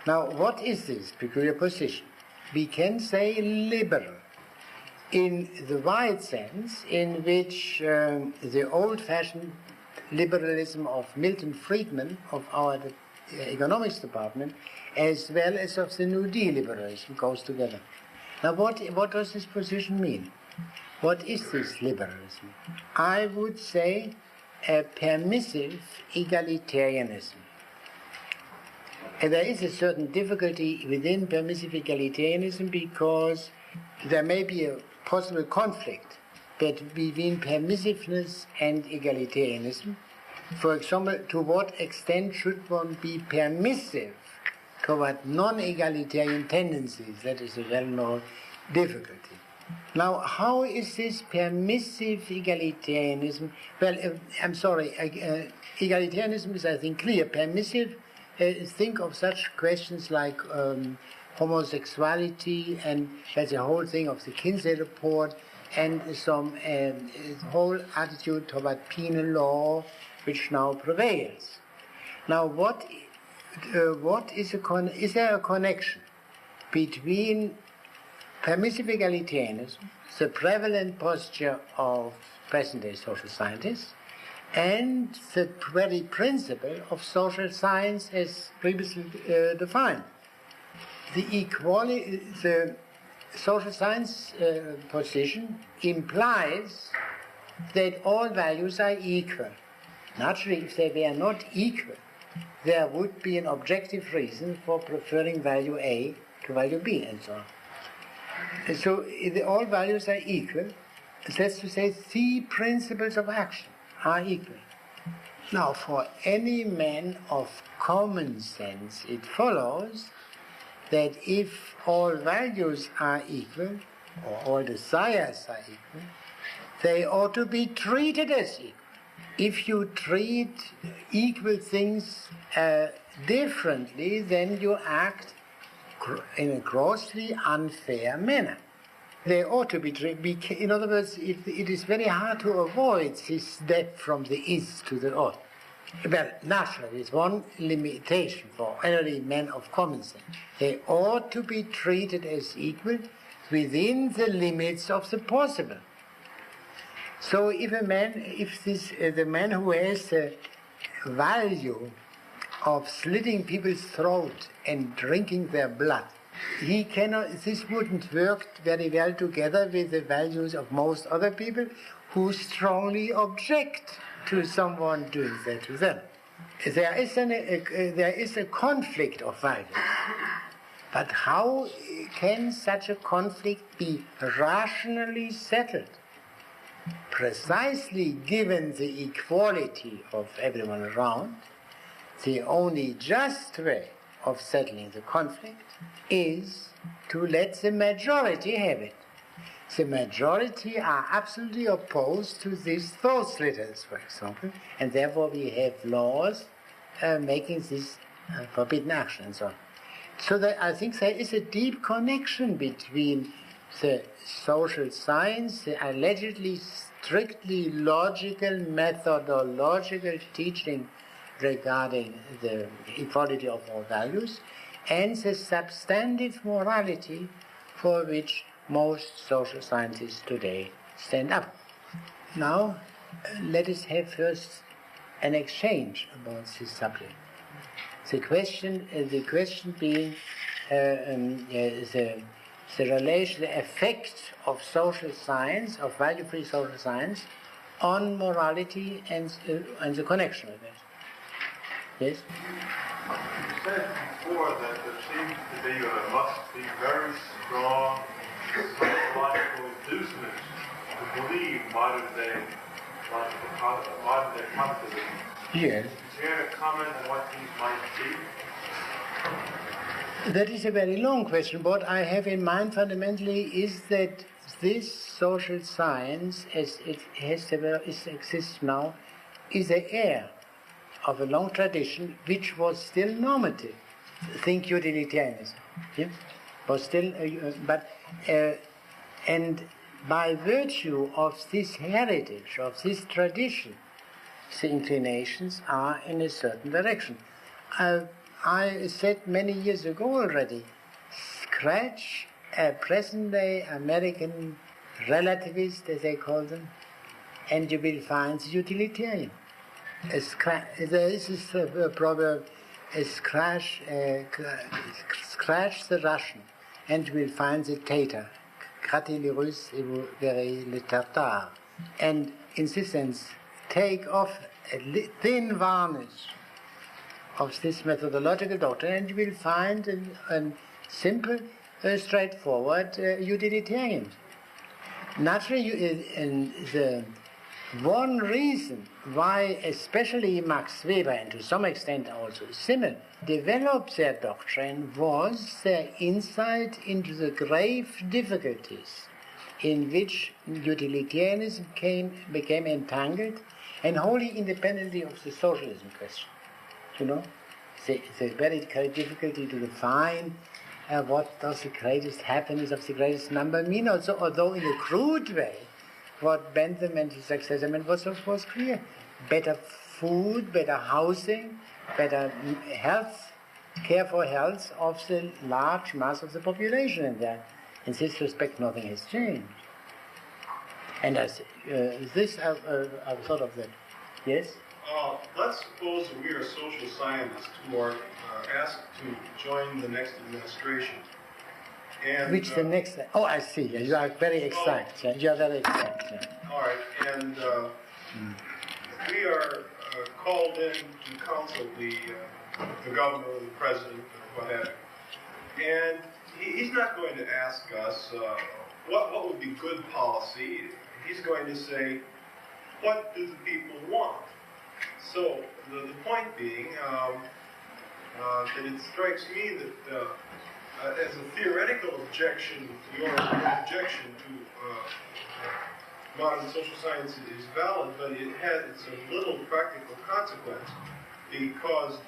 Now, what is this peculiar position? We can say liberal in the wide sense in which the old-fashioned liberalism of Milton Friedman, of our economics department, as well as of the New Deal liberalism, goes together. Now, what does this position mean? What is this liberalism? I would say a permissive egalitarianism. And there is a certain difficulty within permissive egalitarianism because there may be a possible conflict between permissiveness and egalitarianism. For example, to what extent should one be permissive toward non-egalitarian tendencies? That is a well-known difficulty. Now, how is this permissive egalitarianism? Well, egalitarianism is, I think, clear. Permissive, think of such questions like homosexuality, and there's a whole thing of the Kinsey report, and some whole attitude toward penal law, which now prevails. Now, is there a connection between permissive egalitarianism, the prevalent posture of present-day social scientists, and the very principle of social science as previously defined? The social science position implies that all values are equal. Naturally, if they were not equal, there would be an objective reason for preferring value A to value B, and so on. And so, all values are equal. That's to say, the principles of action are equal. Now, for any man of common sense, it follows that if all values are equal, or all desires are equal, they ought to be treated as equal. If you treat equal things differently, then you act in a grossly unfair manner. They ought to be treated. In other words, it is very hard to avoid this step from the is to the ought. Well, naturally, it's one limitation for any men of common sense. They ought to be treated as equal within the limits of the possible. So if the man who has the value of slitting people's throat and drinking their blood, this wouldn't work very well together with the values of most other people who strongly object to someone doing that to them. There is a conflict of values. But how can such a conflict be rationally settled? Precisely given the equality of everyone around, the only just way of settling the conflict is to let the majority have it. The majority are absolutely opposed to these throat slitters, for example, and therefore we have laws making this forbidden action and so on. So I think there is a deep connection between the social science, the allegedly strictly logical, methodological teaching regarding the equality of all values, and the substantive morality for which most social scientists today stand up. Now, let us have first an exchange about this subject. The question being the relation, the effect of social science, of value-free social science, on morality and the connection with it. Yes? You said before that there seems to be, or there must be, very strong psychological inducements to believe modern-day positivism. Yes. Is there a comment on what these might be? That is a very long question. What I have in mind fundamentally is that this social science, as it exists now, is the heir of a long tradition which was still normative. Think utilitarianism. Yeah? Was still, and by virtue of this heritage, of this tradition, the inclinations are in a certain direction. I said many years ago already, scratch a present-day American relativist, as they call them, and you will find the utilitarian. This is a proverb, scratch the Russian, and you will find the Tatar. Grattez les Russes et vous verrez le Tartare. And in this sense, take off a thin varnish of this methodological doctrine, and you will find a simple, straightforward utilitarian. Naturally, the one reason why especially Max Weber, and to some extent also Simmel, developed their doctrine was their insight into the grave difficulties in which utilitarianism became entangled, and wholly independently of the socialism question. You know, it's a very great difficulty to define what does the greatest happiness of the greatest number mean, also, although in a crude way, what Bentham and his successor meant was clear. Better food, better housing, better health, care for health of the large mass of the population, and that in this respect nothing has changed. And as this I've thought of that. Yes? Let's suppose that we are social scientists who are asked to join the next administration. And, which the next... Oh, I see. You are very exact. You are very exact. All right. And we are called in to counsel the governor or the president or what have you. And he's not going to ask us what would be good policy. He's going to say, what do the people want? So the point being that it strikes me that as a theoretical objection, your objection to modern social science is valid, but it's a little practical consequence, because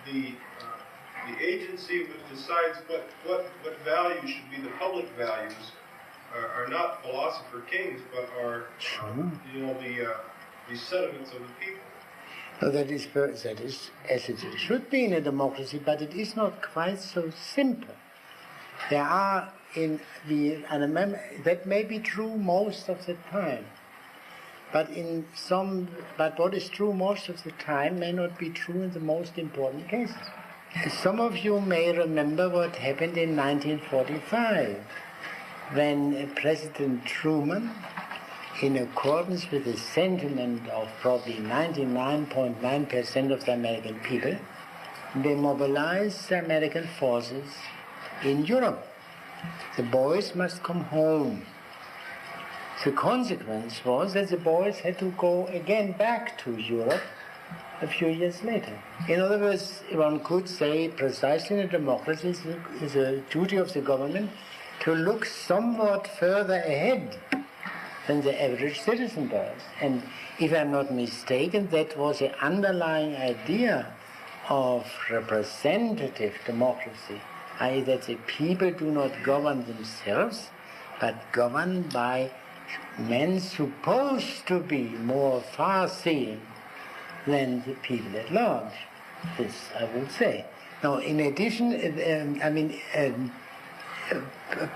the agency which decides what values should be the public values are not philosopher kings, but are the sentiments of the people. No, that is as it should be in a democracy, but it is not quite so simple. There are that may be true most of the time, but what is true most of the time may not be true in the most important cases. Some of you may remember what happened in 1945, when President Truman, in accordance with the sentiment of probably 99.9% of the American people, demobilized the American forces in Europe. The boys must come home. The consequence was that the boys had to go again back to Europe a few years later. In other words, one could say precisely in a democracy is a duty of the government to look somewhat further ahead than the average citizen does. And if I'm not mistaken, that was the underlying idea of representative democracy, i.e. that the people do not govern themselves, but governed by men supposed to be more far-seeing than the people at large. This I would say. Now, in addition,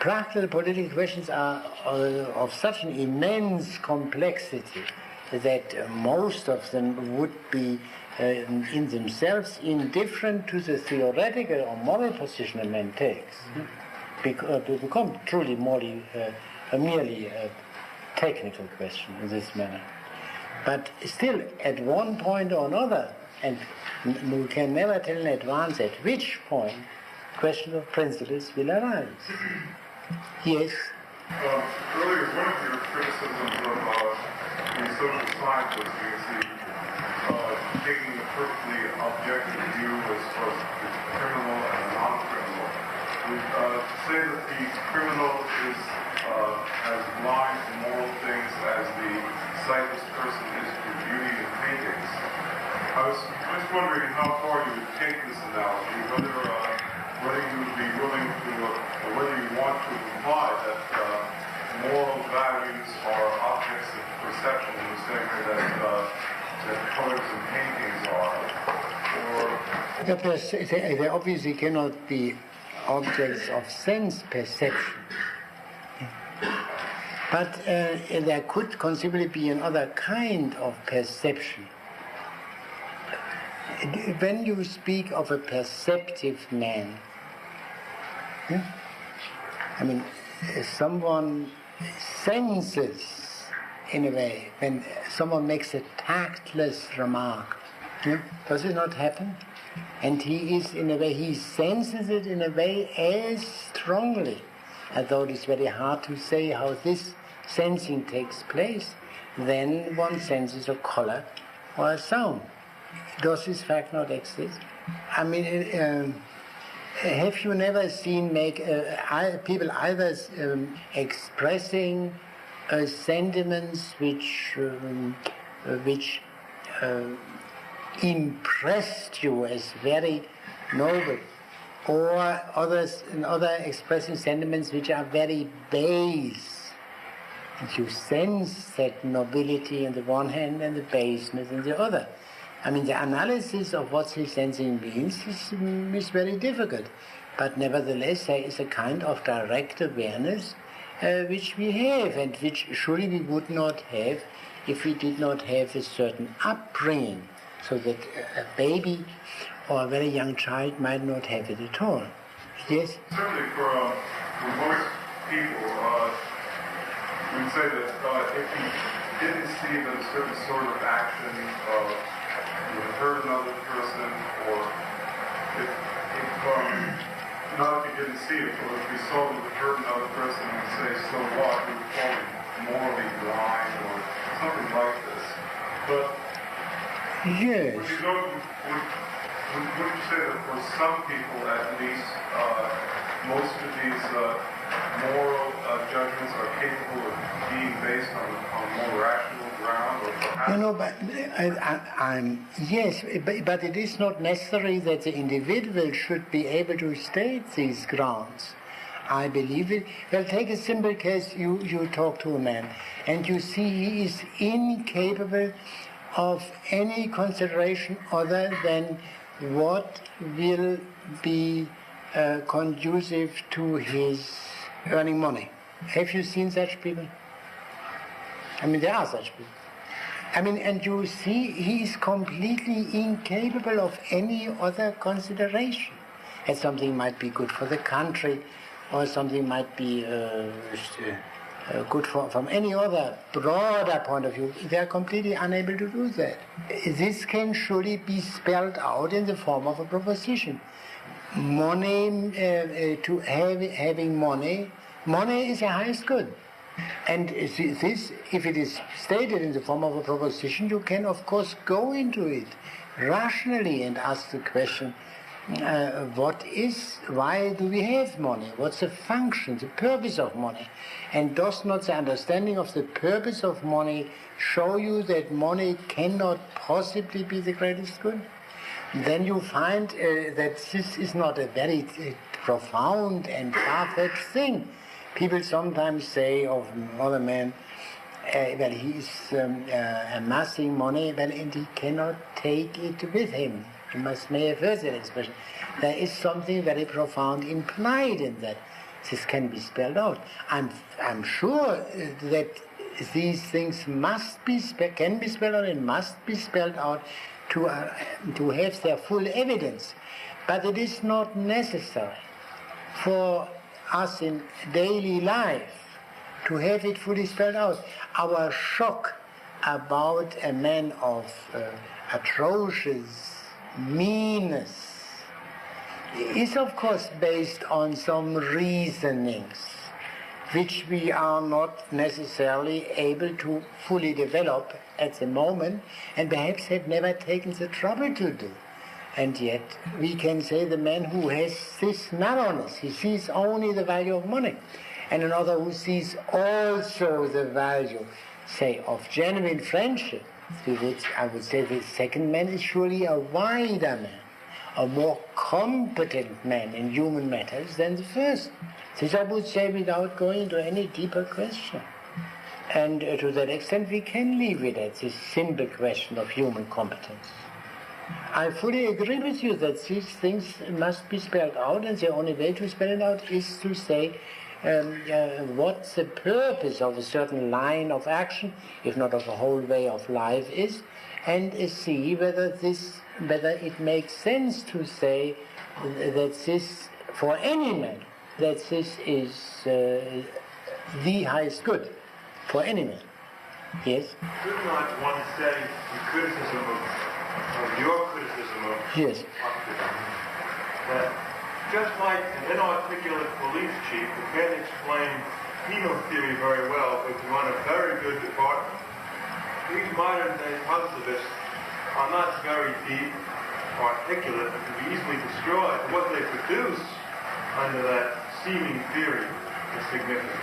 practical political questions are of such an immense complexity that most of them would be in themselves indifferent to the theoretical or moral position a man takes. Become truly merely a technical question in this manner. But still, at one point or another, and we can never tell in advance at which point, question of principles will arise. Yes? Earlier, one of your criticisms of the social scientists is taking a perfectly objective view as far as the criminal and the non-criminal. Say that the criminal is as blind to moral things as the sightless person is to beauty and paintings. I was just wondering how far you would take this analogy, whether you would be willing to, or whether you want to imply that moral values perception in the same way that colors and paintings are? Or they obviously cannot be objects of sense perception. But there could conceivably be another kind of perception. When you speak of a perceptive man, I mean, someone senses, in a way, when someone makes a tactless remark, does it not happen? And he is, in a way, he senses it in a way as strongly, although it is very hard to say how this sensing takes place, then one senses a color or a sound. Does this fact not exist? I mean, have you never seen people either expressing sentiments which impressed you as very noble, or other expressing sentiments which are very base? And you sense that nobility on the one hand and the baseness on the other. I mean, the analysis of what this sensing means is very difficult. But nevertheless, there is a kind of direct awareness which we have, and which surely we would not have if we did not have a certain upbringing, so that a baby or a very young child might not have it at all. Yes? Certainly for most people, we'd say that if you didn't see that a certain sort of action would hurt another person, or if not if you didn't see it, but if you saw that it would hurt another person and say, so what, we would call it morally blind or something like this. But yes. Would you say that for some people at least, most of these moral judgments are capable of being based on a more rational ground, or perhaps? Yes, but it is not necessary that the individual should be able to state these grounds. I believe it. Well, take a simple case. You talk to a man, and you see he is incapable of any consideration other than what will be conducive to his earning money. Have you seen such people? I mean, there are such people. I mean, and you see he is completely incapable of any other consideration. That something might be good for the country, or something might be good from any other broader point of view. They are completely unable to do that. This can surely be spelled out in the form of a proposition. Money, having money is the highest good. And this, if it is stated in the form of a proposition, you can of course go into it rationally and ask the question, why do we have money? What's the function, the purpose of money? And does not the understanding of the purpose of money show you that money cannot possibly be the greatest good? Then you find that this is not a very profound and far-fetched thing. People sometimes say of another man, well, he is amassing money, well, and he cannot take it with him. You may have heard that expression. There is something very profound implied in that. This can be spelled out. I'm sure that these things can be spelled out and must be spelled out to have their full evidence. But it is not necessary for us in daily life to have it fully spelled out. Our shock about a man of atrocious meanness is of course based on some reasonings which we are not necessarily able to fully develop at the moment, and perhaps have never taken the trouble to do. And yet we can say the man who has this narrowness, he sees only the value of money, and another who sees also the value, say, of genuine friendship, I would say the second man is surely a wider man, a more competent man in human matters than the first. This I would say without going into any deeper question. And to that extent we can leave it at this simple question of human competence. I fully agree with you that these things must be spelled out, and the only way to spell it out is to say what the purpose of a certain line of action, if not of a whole way of life, is, and see whether it makes sense to say that this, for any man, that this is the highest good for any man. Yes? Couldn't like one say the criticism of your criticism of yes. that just like an inarticulate police chief who can't explain penal theory very well but can run a very good department, these modern day positivists are not very deep, articulate, and can be easily destroyed. What they produce under that seeming theory is significant.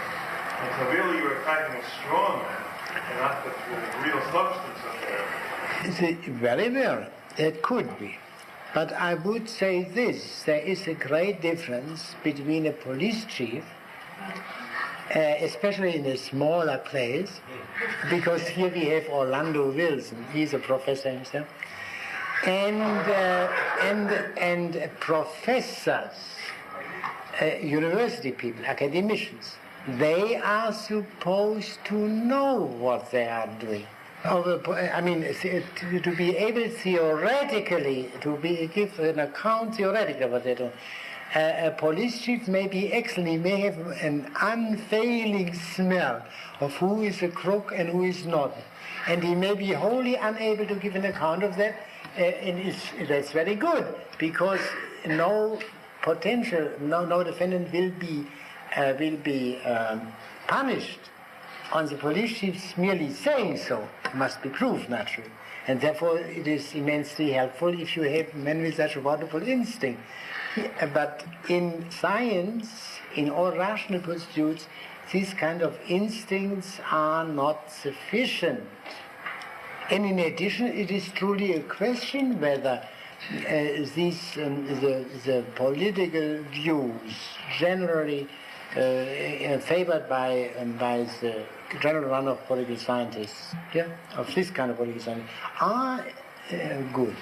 And so really you're attacking a strong man and not the real substance of it. Very well, it could be. But I would say this, there is a great difference between a police chief, especially in a smaller place, because here we have Orlando Wilson, he's a professor himself, and professors, university people, academicians. They are supposed to know what they are doing. I mean, to be able theoretically, give an account theoretically of what they do. A police chief may be excellent, he may have an unfailing smell of who is a crook and who is not. And he may be wholly unable to give an account of that, and that's very good, because no defendant will be punished on the police chief's merely saying so. It must be proved, naturally. And therefore it is immensely helpful if you have men with such a wonderful instinct. But in science, in all rational pursuits, these kind of instincts are not sufficient. And in addition, it is truly a question whether the political views generally favored by the general run of political scientists, of this kind of political scientists, are good.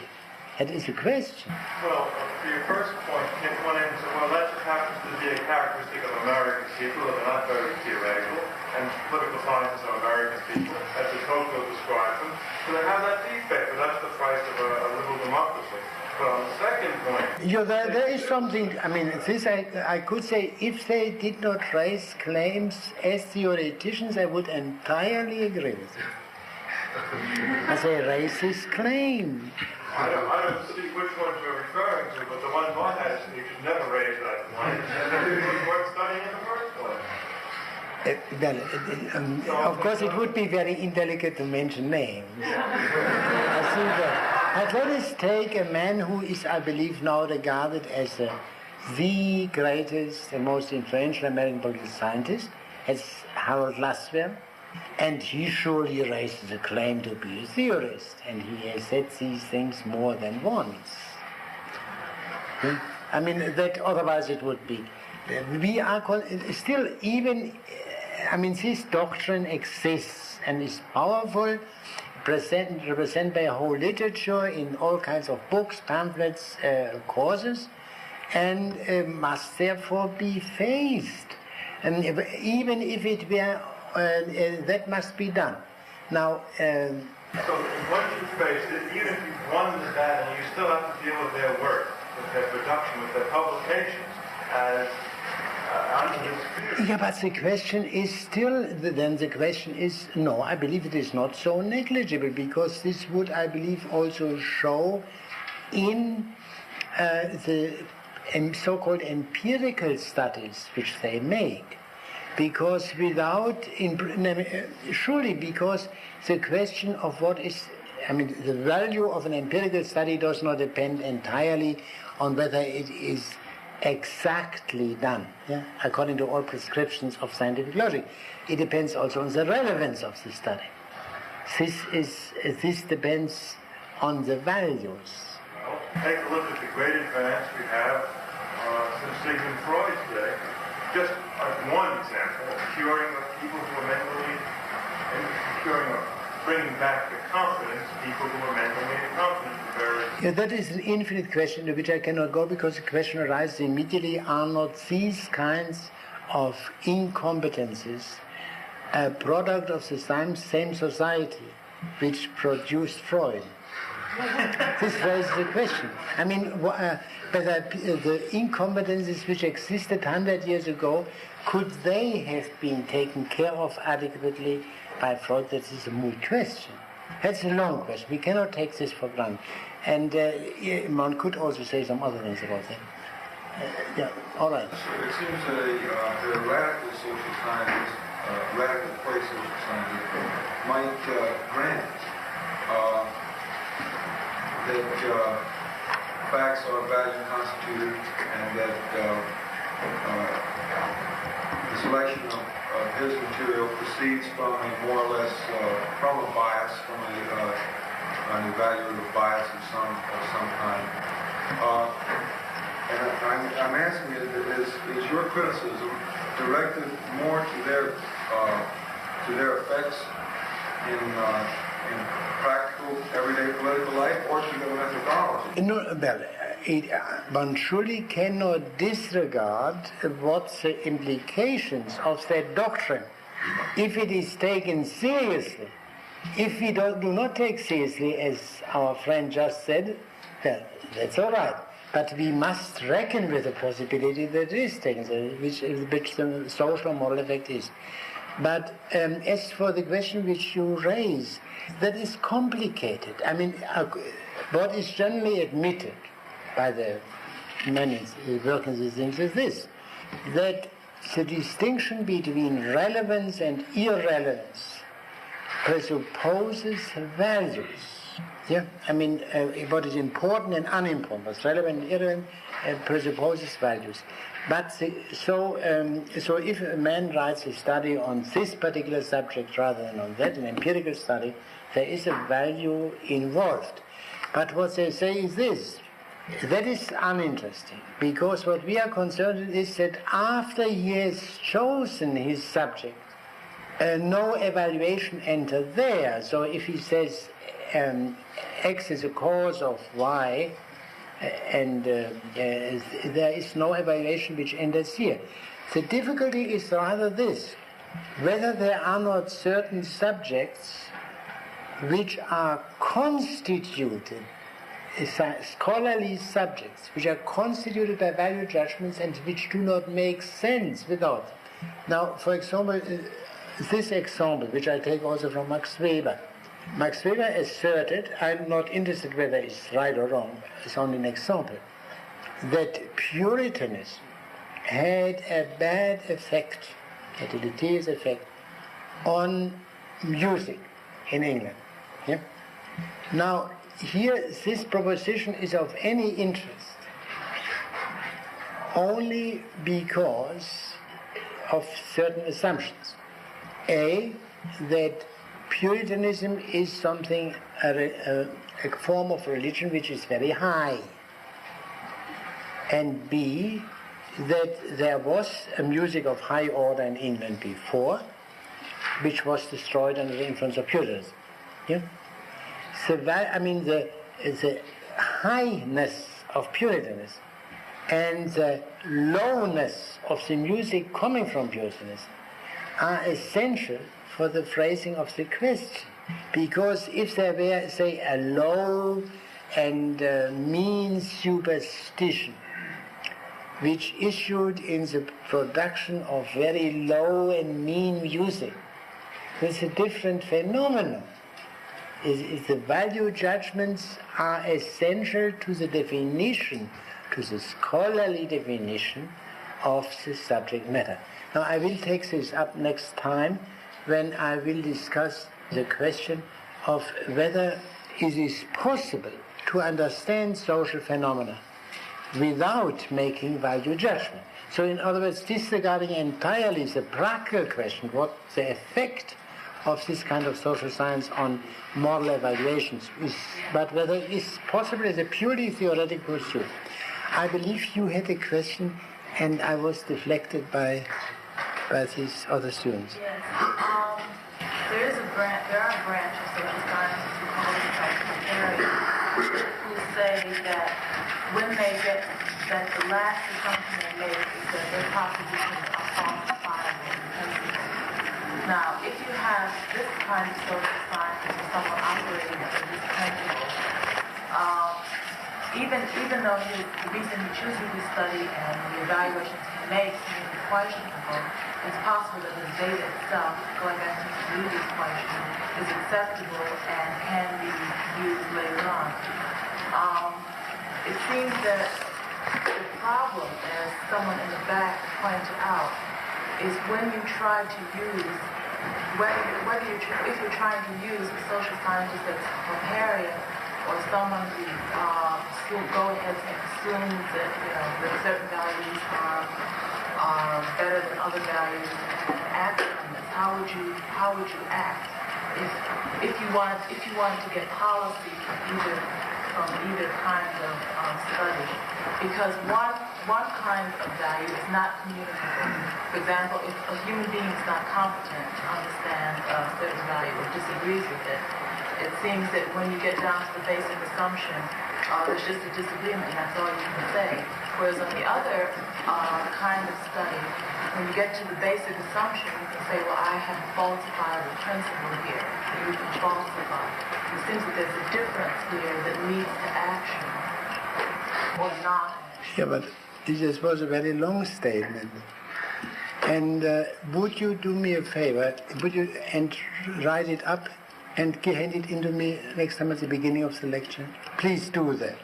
That is a question. Well, to your first point, one answer, well, that happens to be a characteristic of American people, that they're not very theoretical, and political scientists are American people, as the Tocqueville describes them. So they have that defect, but that's the price of a liberal democracy. But on the second point... there is something, I mean, this I could say, if they did not raise claims as theoreticians, I would entirely agree with you. As they raise this claim. I don't see which ones you're referring to, but the ones I had, you should never raise that point. It was worth studying in the first place. Of course, it would be very indelicate to mention names. I think that. But let us take a man who is, I believe, now regarded as the greatest and most influential American political scientist, as Harold Laswell, and he surely raises a claim to be a theorist, and he has said these things more than once. I mean, that otherwise it would be. We are still even. I mean, this doctrine exists and is powerful, represented by a whole literature in all kinds of books, pamphlets, courses, and must therefore be faced. And even if it were, that must be done. Now. So once you face it, even if you've won that, you still have to deal with their work, with their production, with their publications, as yeah, but the question is still, then the question is, no, I believe it is not so negligible, because this would, I believe, also show in the so-called empirical studies which they make. Because surely because the question of what is, I mean, the value of an empirical study does not depend entirely on whether it is exactly done, according to all prescriptions of scientific logic. It depends also on the relevance of the study. This depends on the values. Well, take a look at the great advance we have since Sigmund Freud's day. Just one example, curing of people who are mentally bringing back the confidence, people who are mentally incompetent for various... Yeah, that is an infinite question to which I cannot go, because the question arises immediately, are not these kinds of incompetences a product of the same society which produced Freud? This raises the question. I mean, whether the incompetences which existed 100 years ago, could they have been taken care of adequately by Freud? That is a moot question. That's a long question. We cannot take this for granted. And one could also say some other things about that. Yeah, all right. So it seems that a radical social scientist, radical quasi-social scientist, might grant that facts are value constituted, and that the selection of his material proceeds from a more or less from a bias, from an evaluative bias of some kind. And I'm asking you, is your criticism directed more to their effects in practical, everyday political life, or to their methodology? No, well, one surely cannot disregard what the implications of that doctrine, if it is taken seriously. If we do not take seriously, as our friend just said, well, that's all right. But we must reckon with the possibility that it is taken seriously, which the social moral effect is. But as for the question which you raise, that is complicated. I mean, what is generally admitted by the many working these things is this, that the distinction between relevance and irrelevance presupposes values. Yeah, I mean, what is important and unimportant, what's relevant and irrelevant, presupposes values. But so if a man writes a study on this particular subject rather than on that, an empirical study, there is a value involved. But what they say is this, that is uninteresting, because what we are concerned with is that after he has chosen his subject, no evaluation enters there. So if he says X is a cause of Y, and there is no evaluation which enters here. The difficulty is rather this, whether there are not certain subjects which are constituted, scholarly subjects, which are constituted by value judgments and which do not make sense without them. Now, for example, this example, which I take also from Max Weber. Max Weber asserted, I'm not interested whether it's right or wrong, it's only an example, that Puritanism had a bad effect, a deleterious effect, on music in England. Yeah? Now, here, this proposition is of any interest only because of certain assumptions. A, that Puritanism is something, a form of religion which is very high. And B, that there was a music of high order in England before, which was destroyed under the influence of Puritanism. Yeah? So the highness of Puritanism and the lowness of the music coming from Puritanism are essential for the phrasing of the question. Because if there were, say, a low and mean superstition which issued in the production of very low and mean music, it's a different phenomenon. Is the value judgments are essential to the definition, to the scholarly definition of the subject matter. Now I will take this up next time when I will discuss the question of whether it is possible to understand social phenomena without making value judgment. So in other words, disregarding entirely the practical question, what the effect of this kind of social science on moral evaluations is, but whether it is possible as a purely theoretical pursuit. I believe you had a question and I was deflected by these other students. Yes. There is a there are a branch of social scientists who call themselves comparians, who say that when they get that the last assumption they make is that their propositions are falsifiable in principle. Now, if you have this kind of social scientist or someone operating under this principle, even though the reason he chooses to study and the evaluations he makes may be questionable, it's possible that the data itself, going back to Mr. Ruby's question, is acceptable and can be used later on. It seems that the problem, as someone in the back pointed out, is when you try to use, if you're trying to use a social scientist that's comparian or someone who go ahead and assumes that that certain values are better than other values and act on this, how would you act if you wanted to get policy from either kind of study? Because one kind of value is not communicable. For example, if a human being is not competent to understand a certain value or disagrees with it, it seems that when you get down to the basic assumption, there's just a disagreement, and that's all you can say. Whereas on the other kind of study, when you get to the basic assumption, you can say, well, I have falsified the principle here. You can falsify. It seems that there's a difference here that leads to action or not. Yeah, but this was a very long statement. And would you do me a favor? Would you write it up and hand it into me next time at the beginning of the lecture? Please do that,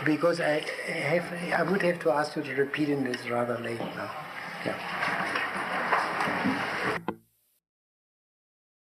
because I would have to ask you to repeat it. It's rather late now. Yeah.